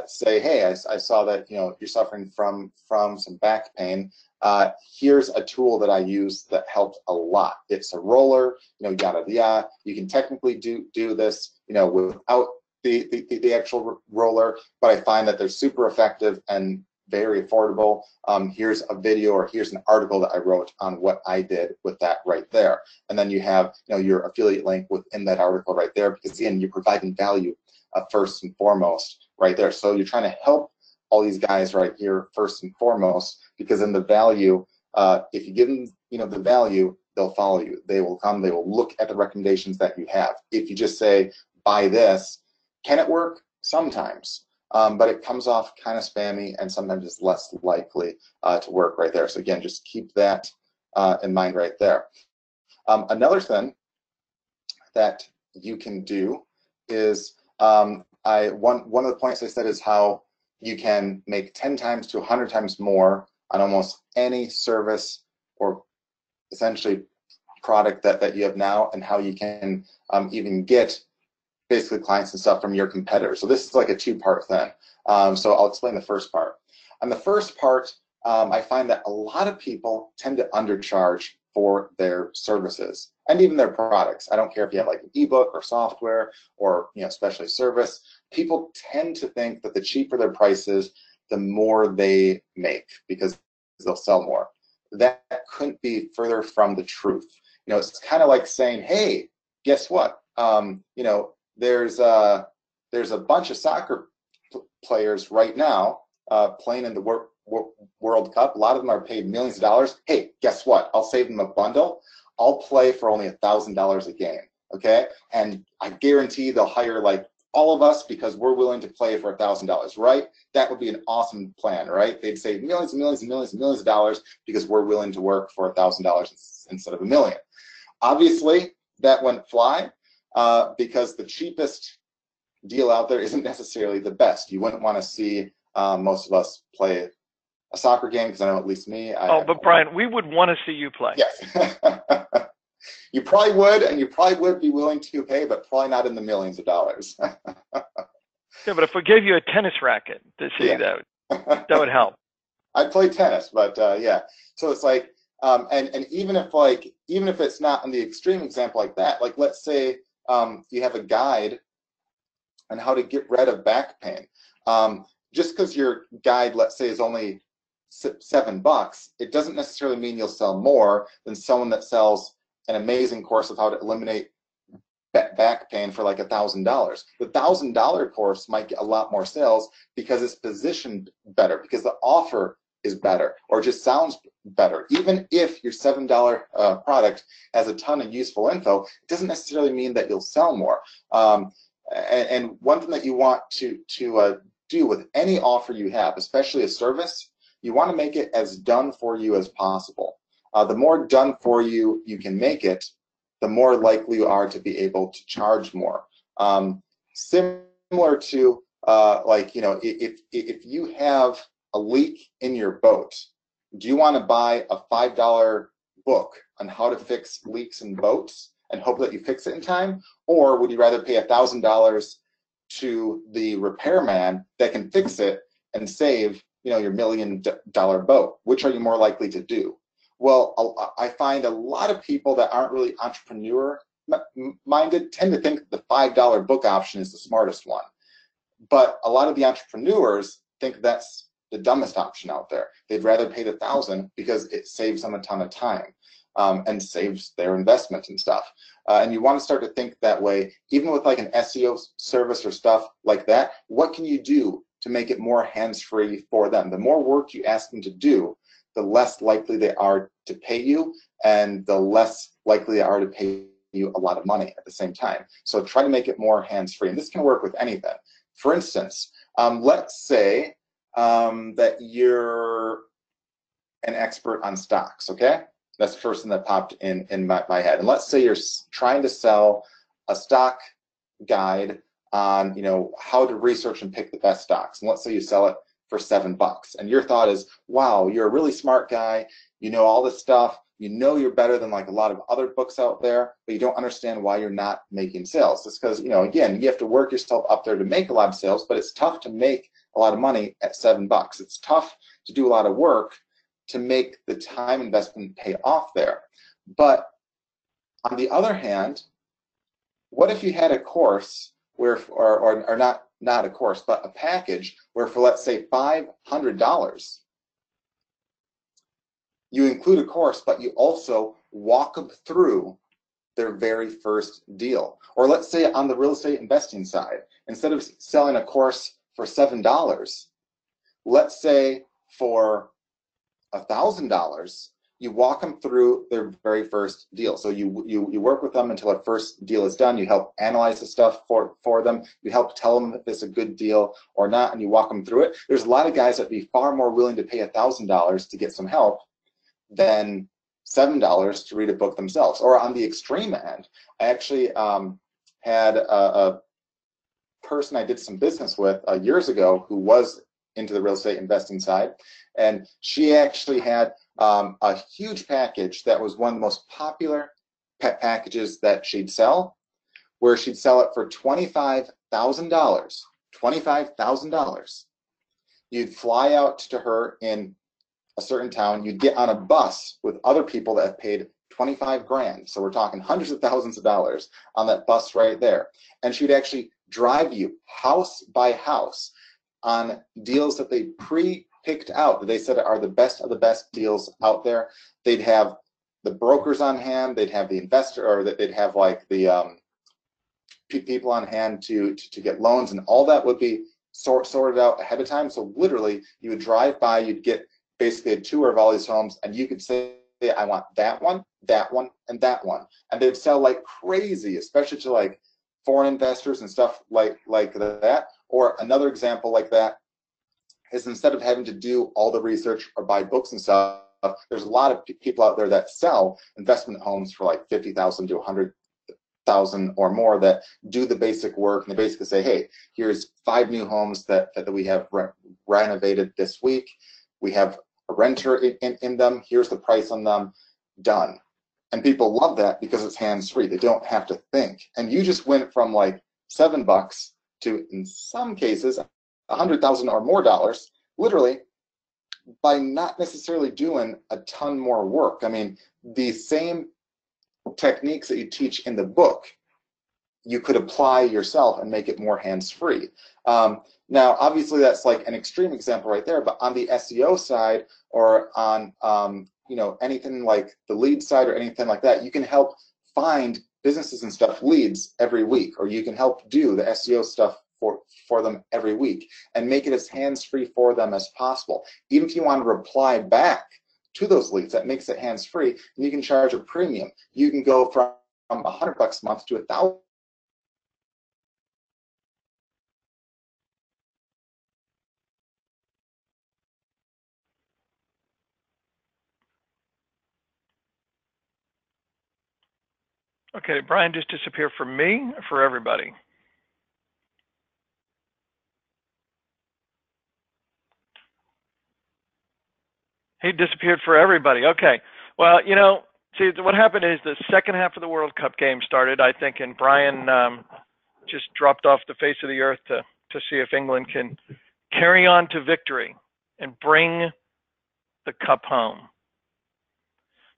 say, hey, I saw that you're suffering from some back pain. Here's a tool that I use that helped a lot. It's a roller, yada yada. You can technically do this, without the actual roller, but I find that they're super effective and very affordable. Here's a video, or here's an article that I wrote on what I did with that right there. And then you have your affiliate link within that article right there, because again, you're providing value first and foremost right there. So you're trying to help all these guys right here first and foremost, because in the value, if you give them the value, they'll follow you. They will come, they will look at the recommendations that you have. If you just say, buy this, can it work? Sometimes. But it comes off kind of spammy, and sometimes it's less likely to work right there. So again, just keep that in mind right there. Another thing that you can do is, one of the points I said is how you can make 10 times to 100 times more on almost any service or essentially product that you have now, and how you can even get basically clients and stuff from your competitors. So this is like a two-part thing. So I'll explain the first part. On the first part, I find that a lot of people tend to undercharge for their services and even their products. I don't care if you have like an ebook or software or especially service. People tend to think that the cheaper their price is, the more they make, because they'll sell more. That couldn't be further from the truth. It's kind of like saying, hey, guess what? There's a bunch of soccer players right now playing in the World Cup. A lot of them are paid millions of dollars. Hey, guess what? I'll save them a bundle. I'll play for only $1,000 a game, okay? And I guarantee they'll hire like all of us because we're willing to play for $1,000, right? That would be an awesome plan, right? They'd save millions and millions and millions and millions of dollars because we're willing to work for $1,000 instead of $1 million. Obviously, that wouldn't fly because the cheapest deal out there isn't necessarily the best. You wouldn't want to see most of us play a soccer game, because I know at least me. But Brian, we would want to see you play. Yes. You probably would, and you probably would be willing to pay, but probably not in the millions of dollars. Yeah, but if we gave you a tennis racket to see that would help. I'd play tennis, but yeah. So it's like, and even if it's not in the extreme example like that, like let's say you have a guide on how to get rid of back pain. Just because your guide, let's say, is only $7, it doesn't necessarily mean you'll sell more than someone that sells an amazing course of how to eliminate back pain for like $1,000. The $1,000 course might get a lot more sales because it's positioned better, because the offer is better, or just sounds better. Even if your $7 product has a ton of useful info, it doesn't necessarily mean that you'll sell more. And one thing that you want to do with any offer you have, especially a service, you want to make it as done for you as possible. The more done for you you can make it, the more likely you are to be able to charge more. Similar to if you have a leak in your boat, do you want to buy a $5 book on how to fix leaks in boats and hope that you fix it in time? Or would you rather pay $1,000 to the repairman that can fix it and save your $1 million boat? Which are you more likely to do? Well, I find a lot of people that aren't really entrepreneur minded tend to think that the $5 book option is the smartest one. But a lot of the entrepreneurs think that's the dumbest option out there. They'd rather pay the $1,000 because it saves them a ton of time and saves their investment and stuff. And you want to start to think that way, even with like an SEO service or stuff like that. What can you do to make it more hands-free for them? The more work you ask them to do, the less likely they are to pay you, and the less likely they are to pay you a lot of money at the same time. So try to make it more hands-free. And this can work with anything. For instance, let's say that you're an expert on stocks, okay? That's the first thing that popped in my head. And let's say you're trying to sell a stock guide on how to research and pick the best stocks. And let's say you sell it for $7. And your thought is, wow, you're a really smart guy. You know all this stuff. you know you're better than like a lot of other books out there, but you don't understand why you're not making sales. It's because, you know, again, you have to work yourself up there to make a lot of sales, but it's tough to make a lot of money at $7. It's tough to do a lot of work to make the time investment pay off there. But on the other hand, what if you had a course where, or not a course, but a package where for, let's say, $500, you include a course, but you also walk them through their very first deal. Or let's say on the real estate investing side, instead of selling a course for $7, let's say for $1,000, you walk them through their very first deal. So you work with them until their first deal is done. You help analyze the stuff for them. You help tell them if it's a good deal or not, and you walk them through it. There's a lot of guys that would be far more willing to pay $1,000 to get some help than $7 to read a book themselves. Or on the extreme end, I actually had a person I did some business with years ago who was into the real estate investing side, and she actually had a huge package that was one of the most popular pet packages that she'd sell, where she'd sell it for $25,000. $25,000. You'd fly out to her in a certain town, you'd get on a bus with other people that have paid 25 grand. So we're talking hundreds of thousands of dollars on that bus right there. And she'd actually drive you house by house on deals that they pre-picked out, that they said are the best of the best deals out there. They'd have the brokers on hand, they'd have the investor, or they'd have like the people on hand to get loans, and all that would be sorted out ahead of time. So literally, you would drive by, you'd get basically a tour of all these homes, and you could say, I want that one, and that one. And they'd sell like crazy, especially to like foreign investors and stuff like that. Or another example like that is, instead of having to do all the research or buy books and stuff, there's a lot of people out there that sell investment homes for like $50,000 to $100,000 or more, that do the basic work, and they basically say, hey, here's 5 new homes that we have renovated this week. We have a renter in them. Here's the price on them. Done. And people love that because it's hands-free. They don't have to think. And you just went from like $7 to, in some cases, $100,000 or more dollars, literally, by not necessarily doing a ton more work. I mean, the same techniques that you teach in the book, you could apply yourself and make it more hands-free. Now, obviously, that's like an extreme example right there, but on the SEO side, or on you know, anything like the lead side or anything like that, you can help find businesses and stuff leads every week, or you can help do the SEO stuff for them every week and make it as hands-free for them as possible. Even if you want to reply back to those leads, that makes it hands-free, and you can charge a premium. You can go from $100 a month to $1,000. Okay, did Brian just disappear for me or for everybody? He disappeared for everybody. Okay. Well, you know, see, what happened is the second half of the World Cup game started, I think, and Brian just dropped off the face of the earth to see if England can carry on to victory and bring the cup home.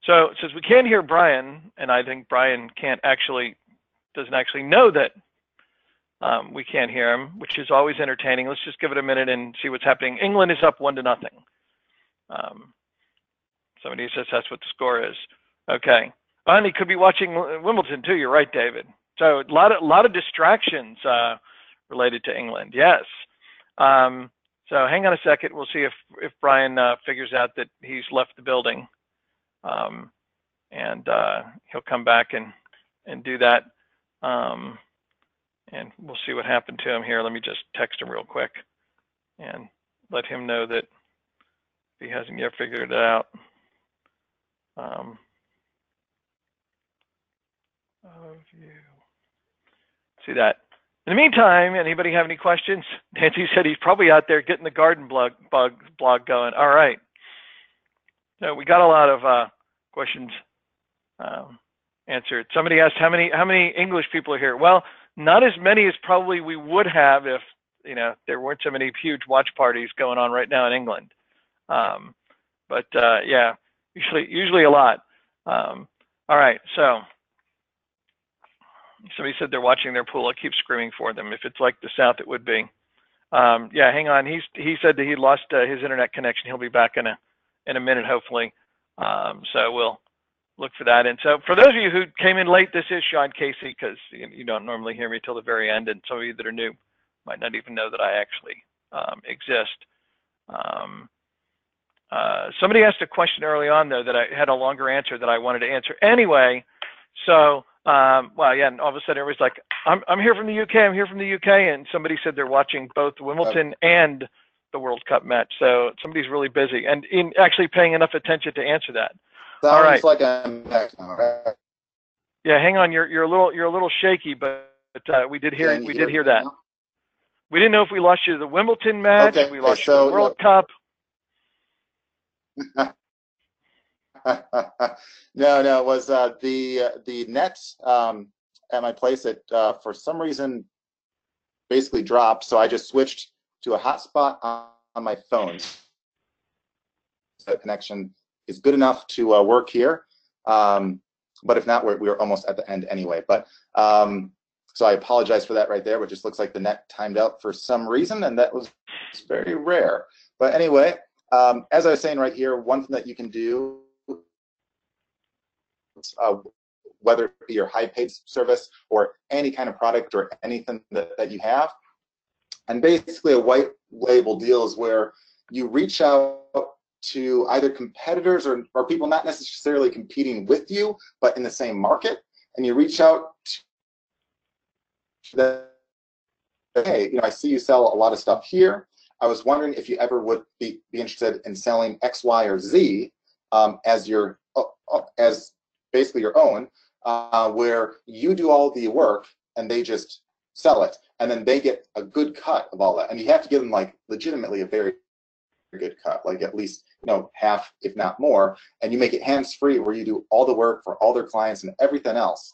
So since we can't hear Brian, and I think Brian doesn't actually know that we can't hear him, which is always entertaining. Let's just give it a minute and see what's happening. England is up 1-0. Somebody says that's what the score is. Okay. And he could be watching Wimbledon too. You're right, David. So a lot of distractions related to England. Yes. So hang on a second. We'll see if Brian figures out that he's left the building. And he'll come back and do that. And we'll see what happened to him here. Let me just text him real quick and let him know that he hasn't yet figured it out. See that. In the meantime, anybody have any questions? Nancy said he's probably out there getting the garden blog going. All right. So we got a lot of questions answered. Somebody asked how many English people are here. Well, not as many as probably we would have if there weren't so many huge watch parties going on right now in England. But yeah, usually a lot. All right, so somebody said they're watching their pool. I keep screaming for them. If it's like the South, it would be. Yeah, hang on. He said that he lost his internet connection. He'll be back in a minute, hopefully. So we'll look for that. And so for those of you who came in late, this is Sean Casey, because you don't normally hear me till the very end, and some of you that are new might not even know that I actually exist. Somebody asked a question early on, though, that I had a longer answer that I wanted to answer anyway. So, well, yeah, and all of a sudden everybody's like, I'm here from the UK, I'm here from the UK, and somebody said they're watching both Wimbledon and the World Cup match. So somebody's really busy and in actually paying enough attention to answer that. Sounds all right. like I'm back now, right? Yeah, hang on. You're a little shaky, but we did hear that. Now? We didn't know if we lost you to the Wimbledon match, Okay, we lost you to the World Cup. No, it was the net at my place. It for some reason basically dropped, so I just switched to a hotspot on my phone. The connection is good enough to work here, but if not, we're almost at the end anyway. But so I apologize for that right there, but just looks like the net timed out for some reason, and that was very rare. But anyway, as I was saying right here, one thing that you can do, whether it be your high paid service or any kind of product or anything that you have, and basically a white label deal is where you reach out to either competitors or people not necessarily competing with you, but in the same market, and you reach out to them, hey, I see you sell a lot of stuff here. I was wondering if you ever would be interested in selling X, Y, or Z as basically your own, where you do all the work and they just sell it, and then they get a good cut of all that. And you have to give them like legitimately a very good cut, like at least half, if not more, and you make it hands-free, where you do all the work for all their clients and everything else,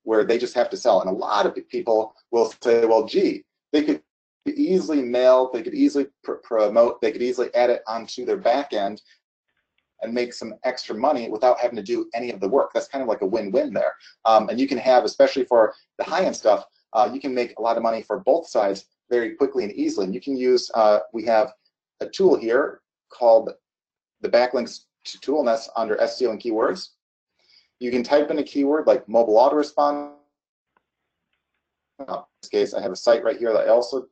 where they just have to sell. And a lot of people will say, well, gee, they could easily mail, they could easily promote, they could easily add it onto their back end and make some extra money without having to do any of the work. That's kind of like a win-win there. And you can have, especially for the high-end stuff, you can make a lot of money for both sides very quickly and easily. And you can use, we have a tool here called the backlinks tool, and that's under SEO and keywords. You can type in a keyword like mobile autorespond. In this case, I have a site right here that I also,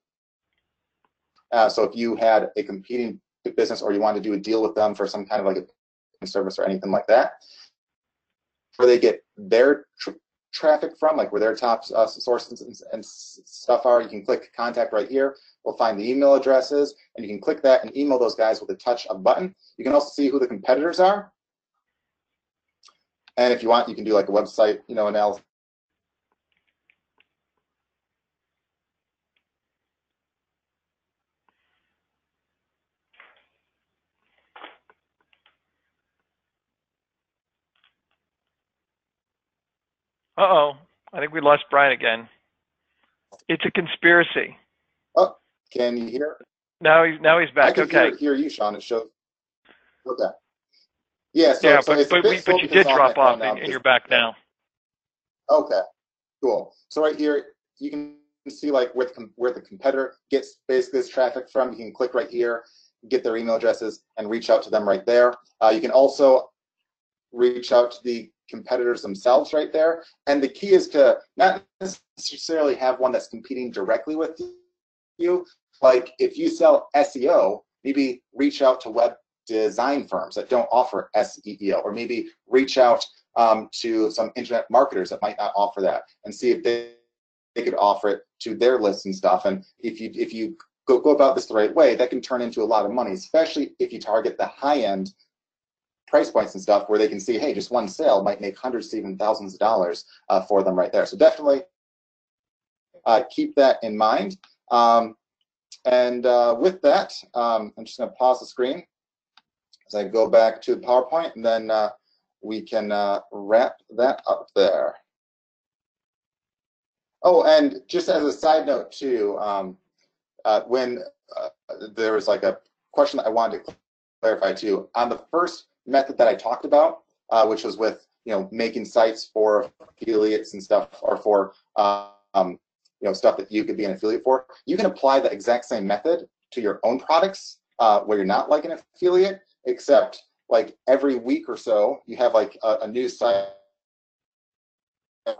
so if you had a competing business or you wanted to do a deal with them for some kind of like a service or anything like that, where they get their traffic from, like where their top sources and stuff are, you can click contact right here. We'll find the email addresses, and you can click that and email those guys with a touch of a button. You can also see who the competitors are. And if you want, you can do like a website, analysis. Uh-oh, I think we lost Brian again. It's a conspiracy. Oh, can you hear? Now he's back. I can hear you, Sean. It shows. Okay. Yeah. So, but you did drop off, and you're back now. Okay. Cool. So right here, you can see like where the competitor gets basically this traffic from. You can click right here, get their email addresses, and reach out to them right there. You can also reach out to the competitors themselves right there. And the key is to not necessarily have one that's competing directly with you. Like if you sell SEO, maybe reach out to web design firms that don't offer SEO, or maybe reach out to some internet marketers that might not offer that, and see if they could offer it to their lists and stuff. And if you go about this the right way, that can turn into a lot of money, especially if you target the high end price points and stuff, where they can see, hey, just one sale might make hundreds to even thousands of dollars for them right there. So definitely keep that in mind. And with that, I'm just going to pause the screen as I go back to PowerPoint, and then we can wrap that up there. Oh, and just as a side note too, when there was like a question that I wanted to clarify too, on the first method that I talked about, which was with making sites for affiliates and stuff, or for stuff that you could be an affiliate for, you can apply the exact same method to your own products where you're not like an affiliate, except like every week or so you have like a new site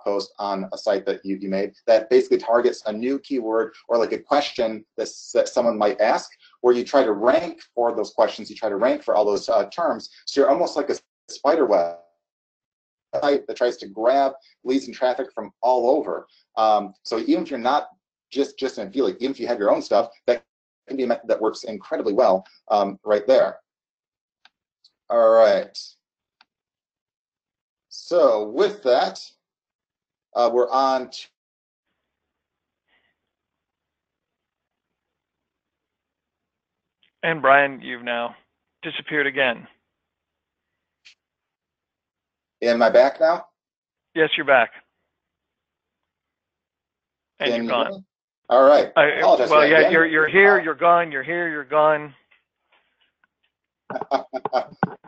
post on a site that you made that basically targets a new keyword or like a question that someone might ask, where you try to rank for those questions, you try to rank for all those terms. So you're almost like a spider web site that tries to grab leads and traffic from all over. So even if you're not just an affiliate, even if you have your own stuff, that can be a method that works incredibly well right there. All right. So with that, we're on to And Brian, you've now disappeared again. Am I back now? Yes, you're back. And Can you're you hear gone. me? All right. Well, yeah, you're here, you're gone, you're here, you're gone.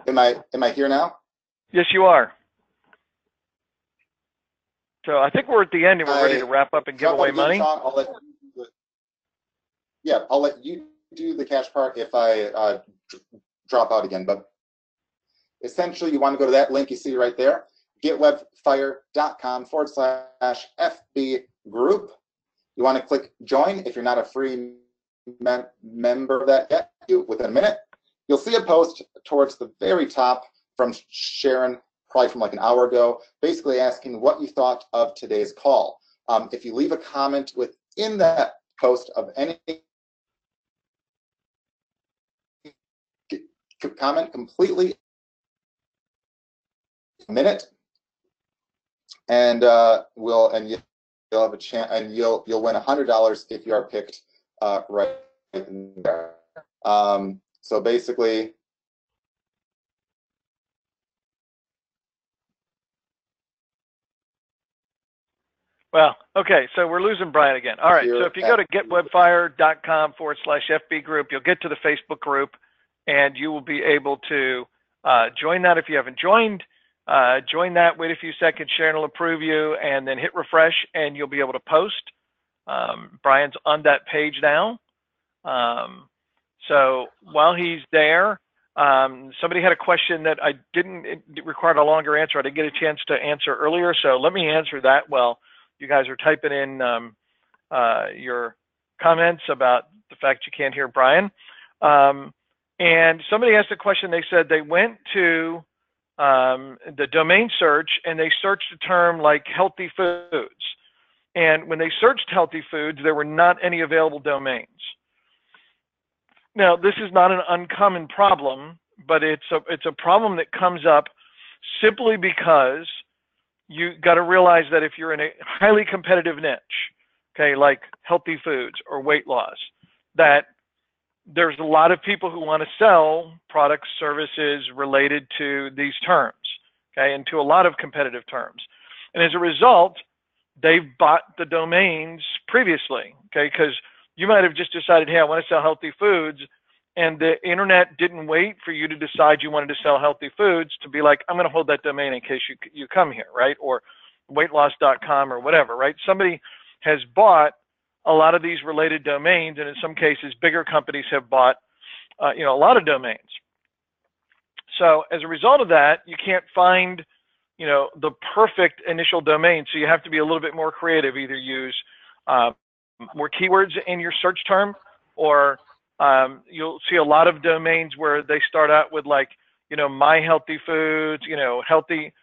Am I here now? Yes, you are. So I think we're at the end and we're ready to wrap up and give away money. Sean, I'll let you do the cash part if I drop out again. But essentially, you want to go to that link you see right there, getwebfire.com/FB group. You want to click join if you're not a free member of that yet. Within a minute, you'll see a post towards the very top from Sharon, probably from like an hour ago, basically asking what you thought of today's call. If you leave a comment within that post of any comment completely a minute, and you'll have a chance, and you'll win $100 if you are picked right there. So basically, well, okay, so we're losing Brian again. All right, so if you go to getwebfire.com/FB group, you'll get to the Facebook group, and you will be able to join that if you haven't joined. Join that, wait a few seconds, Sharon will approve you, and then hit refresh, and you'll be able to post. Brian's on that page now. So while he's there, somebody had a question that it required a longer answer. I didn't get a chance to answer earlier, so let me answer that while you guys are typing in your comments about the fact you can't hear Brian. And somebody asked a question. They said they went to the domain search and they searched a term like healthy foods. And when they searched healthy foods, there were not any available domains. Now, this is not an uncommon problem, but it's a problem that comes up simply because you got to realize that if you're in a highly competitive niche, okay, like healthy foods or weight loss, that there's a lot of people who want to sell products, services related to these terms, okay, and to a lot of competitive terms. And as a result, they've bought the domains previously, okay, because you might have just decided, hey, I want to sell healthy foods, and the internet didn't wait for you to decide you wanted to sell healthy foods to be like, I'm going to hold that domain in case you come here, right? Or weightloss.com or whatever, right? Somebody has bought a lot of these related domains, and in some cases, bigger companies have bought, a lot of domains. So as a result of that, you can't find, the perfect initial domain. So you have to be a little bit more creative. Either use more keywords in your search term, or you'll see a lot of domains where they start out with like, my healthy foods, healthy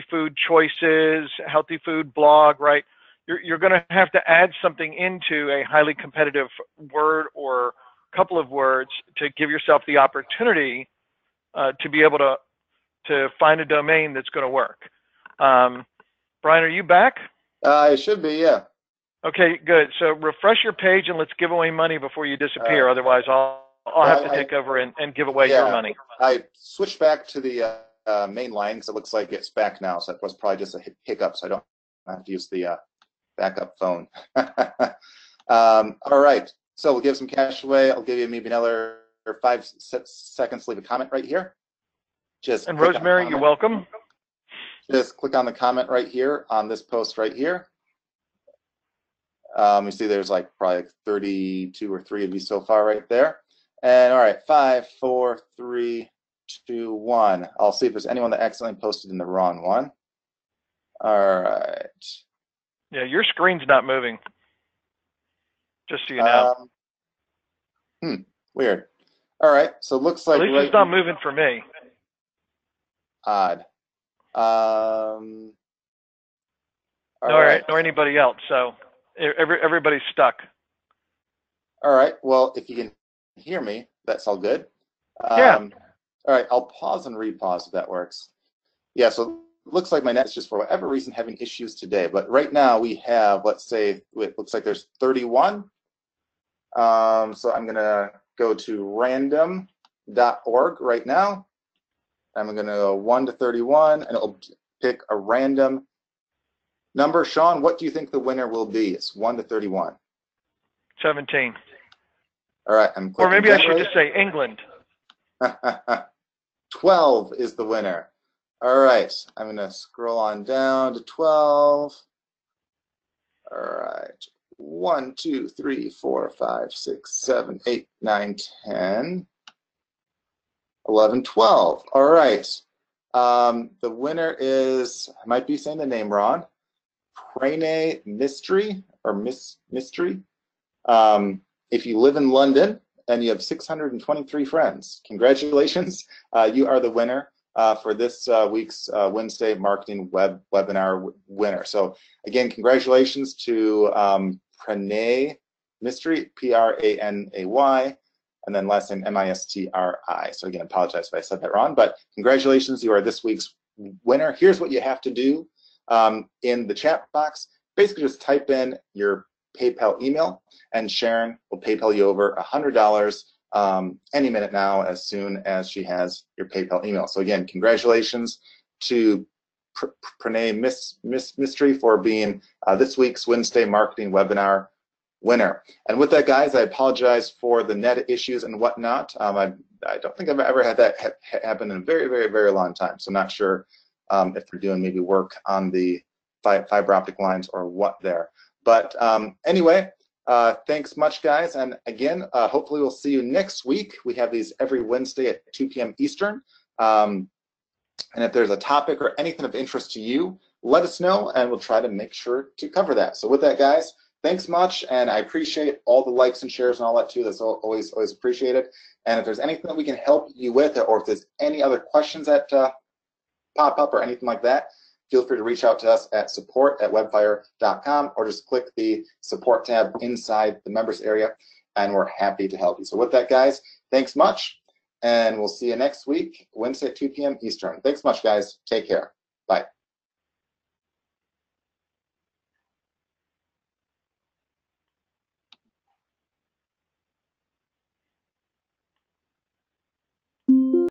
food choices, healthy food blog, right? You're going to have to add something into a highly competitive word or couple of words to give yourself the opportunity to be able to find a domain that's going to work. Brian, are you back? It should be, yeah. Okay, good. So refresh your page and let's give away money before you disappear. Otherwise, I'll have to take over and give away your money. I switched back to the main line because it looks like it's back now. So that was probably just a hiccup. So I don't have to use the backup phone. All right. So we'll give some cash away. I'll give you maybe another 5 seconds to leave a comment right here. And Rosemary, you're welcome. Just click on the comment right here on this post right here. You see there's like probably like 32 or 3 of you so far right there. And all right, 5, 4, 3, 2, 1. I'll see if there's anyone that accidentally posted in the wrong one. All right. Yeah, your screen's not moving. Just so you know. Weird. All right, so it looks like at least it's not moving for me. Odd. All right. Nor anybody else. So everybody's stuck. All right. Well, if you can hear me, that's all good. Yeah. All right. I'll pause and repause if that works. Yeah. So it looks like my net is just for whatever reason having issues today. But right now we have, let's say, it looks like there's 31. So I'm going to go to random.org right now. I'm going to go 1 to 31, and it'll pick a random number. Sean, what do you think the winner will be? It's 1 to 31. 17. All right, I'm clicking. Or maybe I should just say England. 12 is the winner. All right, I'm going to scroll on down to 12. All right, 1, 2, 3, 4, 5, 6, 7, 8, 9, 10. 11, 12. All right. The winner is, I might be saying the name wrong, Pranay Mystery or Mystery. If you live in London and you have 623 friends, congratulations. You are the winner for this week's Wednesday Marketing Webinar winner. So again, congratulations to Pranay Mystery, P-R-A-N-A-Y. And then last name M-I-S-T-R-I. So again, I apologize if I said that wrong, but congratulations, you are this week's winner. Here's what you have to do in the chat box. Basically just type in your PayPal email and Sharon will PayPal you over $100 any minute now as soon as she has your PayPal email. So again, congratulations to Pranay Mystery for being this week's Wednesday Marketing Webinar winner. And with that, guys, I apologize for the net issues and whatnot. I don't think I've ever had that happen in a very, very, very long time. So I'm not sure if they're doing maybe work on the fiber optic lines or what there. But anyway, thanks much, guys. And again, hopefully we'll see you next week. We have these every Wednesday at 2 p.m. Eastern. And if there's a topic or anything of interest to you, let us know and we'll try to make sure to cover that. So with that, guys, thanks much, and I appreciate all the likes and shares and all that too. That's always appreciated. And if there's anything that we can help you with, or if there's any other questions that pop up or anything like that, feel free to reach out to us at support@webfire.com or just click the support tab inside the members area, and we're happy to help you. So with that, guys, thanks much, and we'll see you next week, Wednesday at 2 p.m. Eastern. Thanks much, guys. Take care. Bye.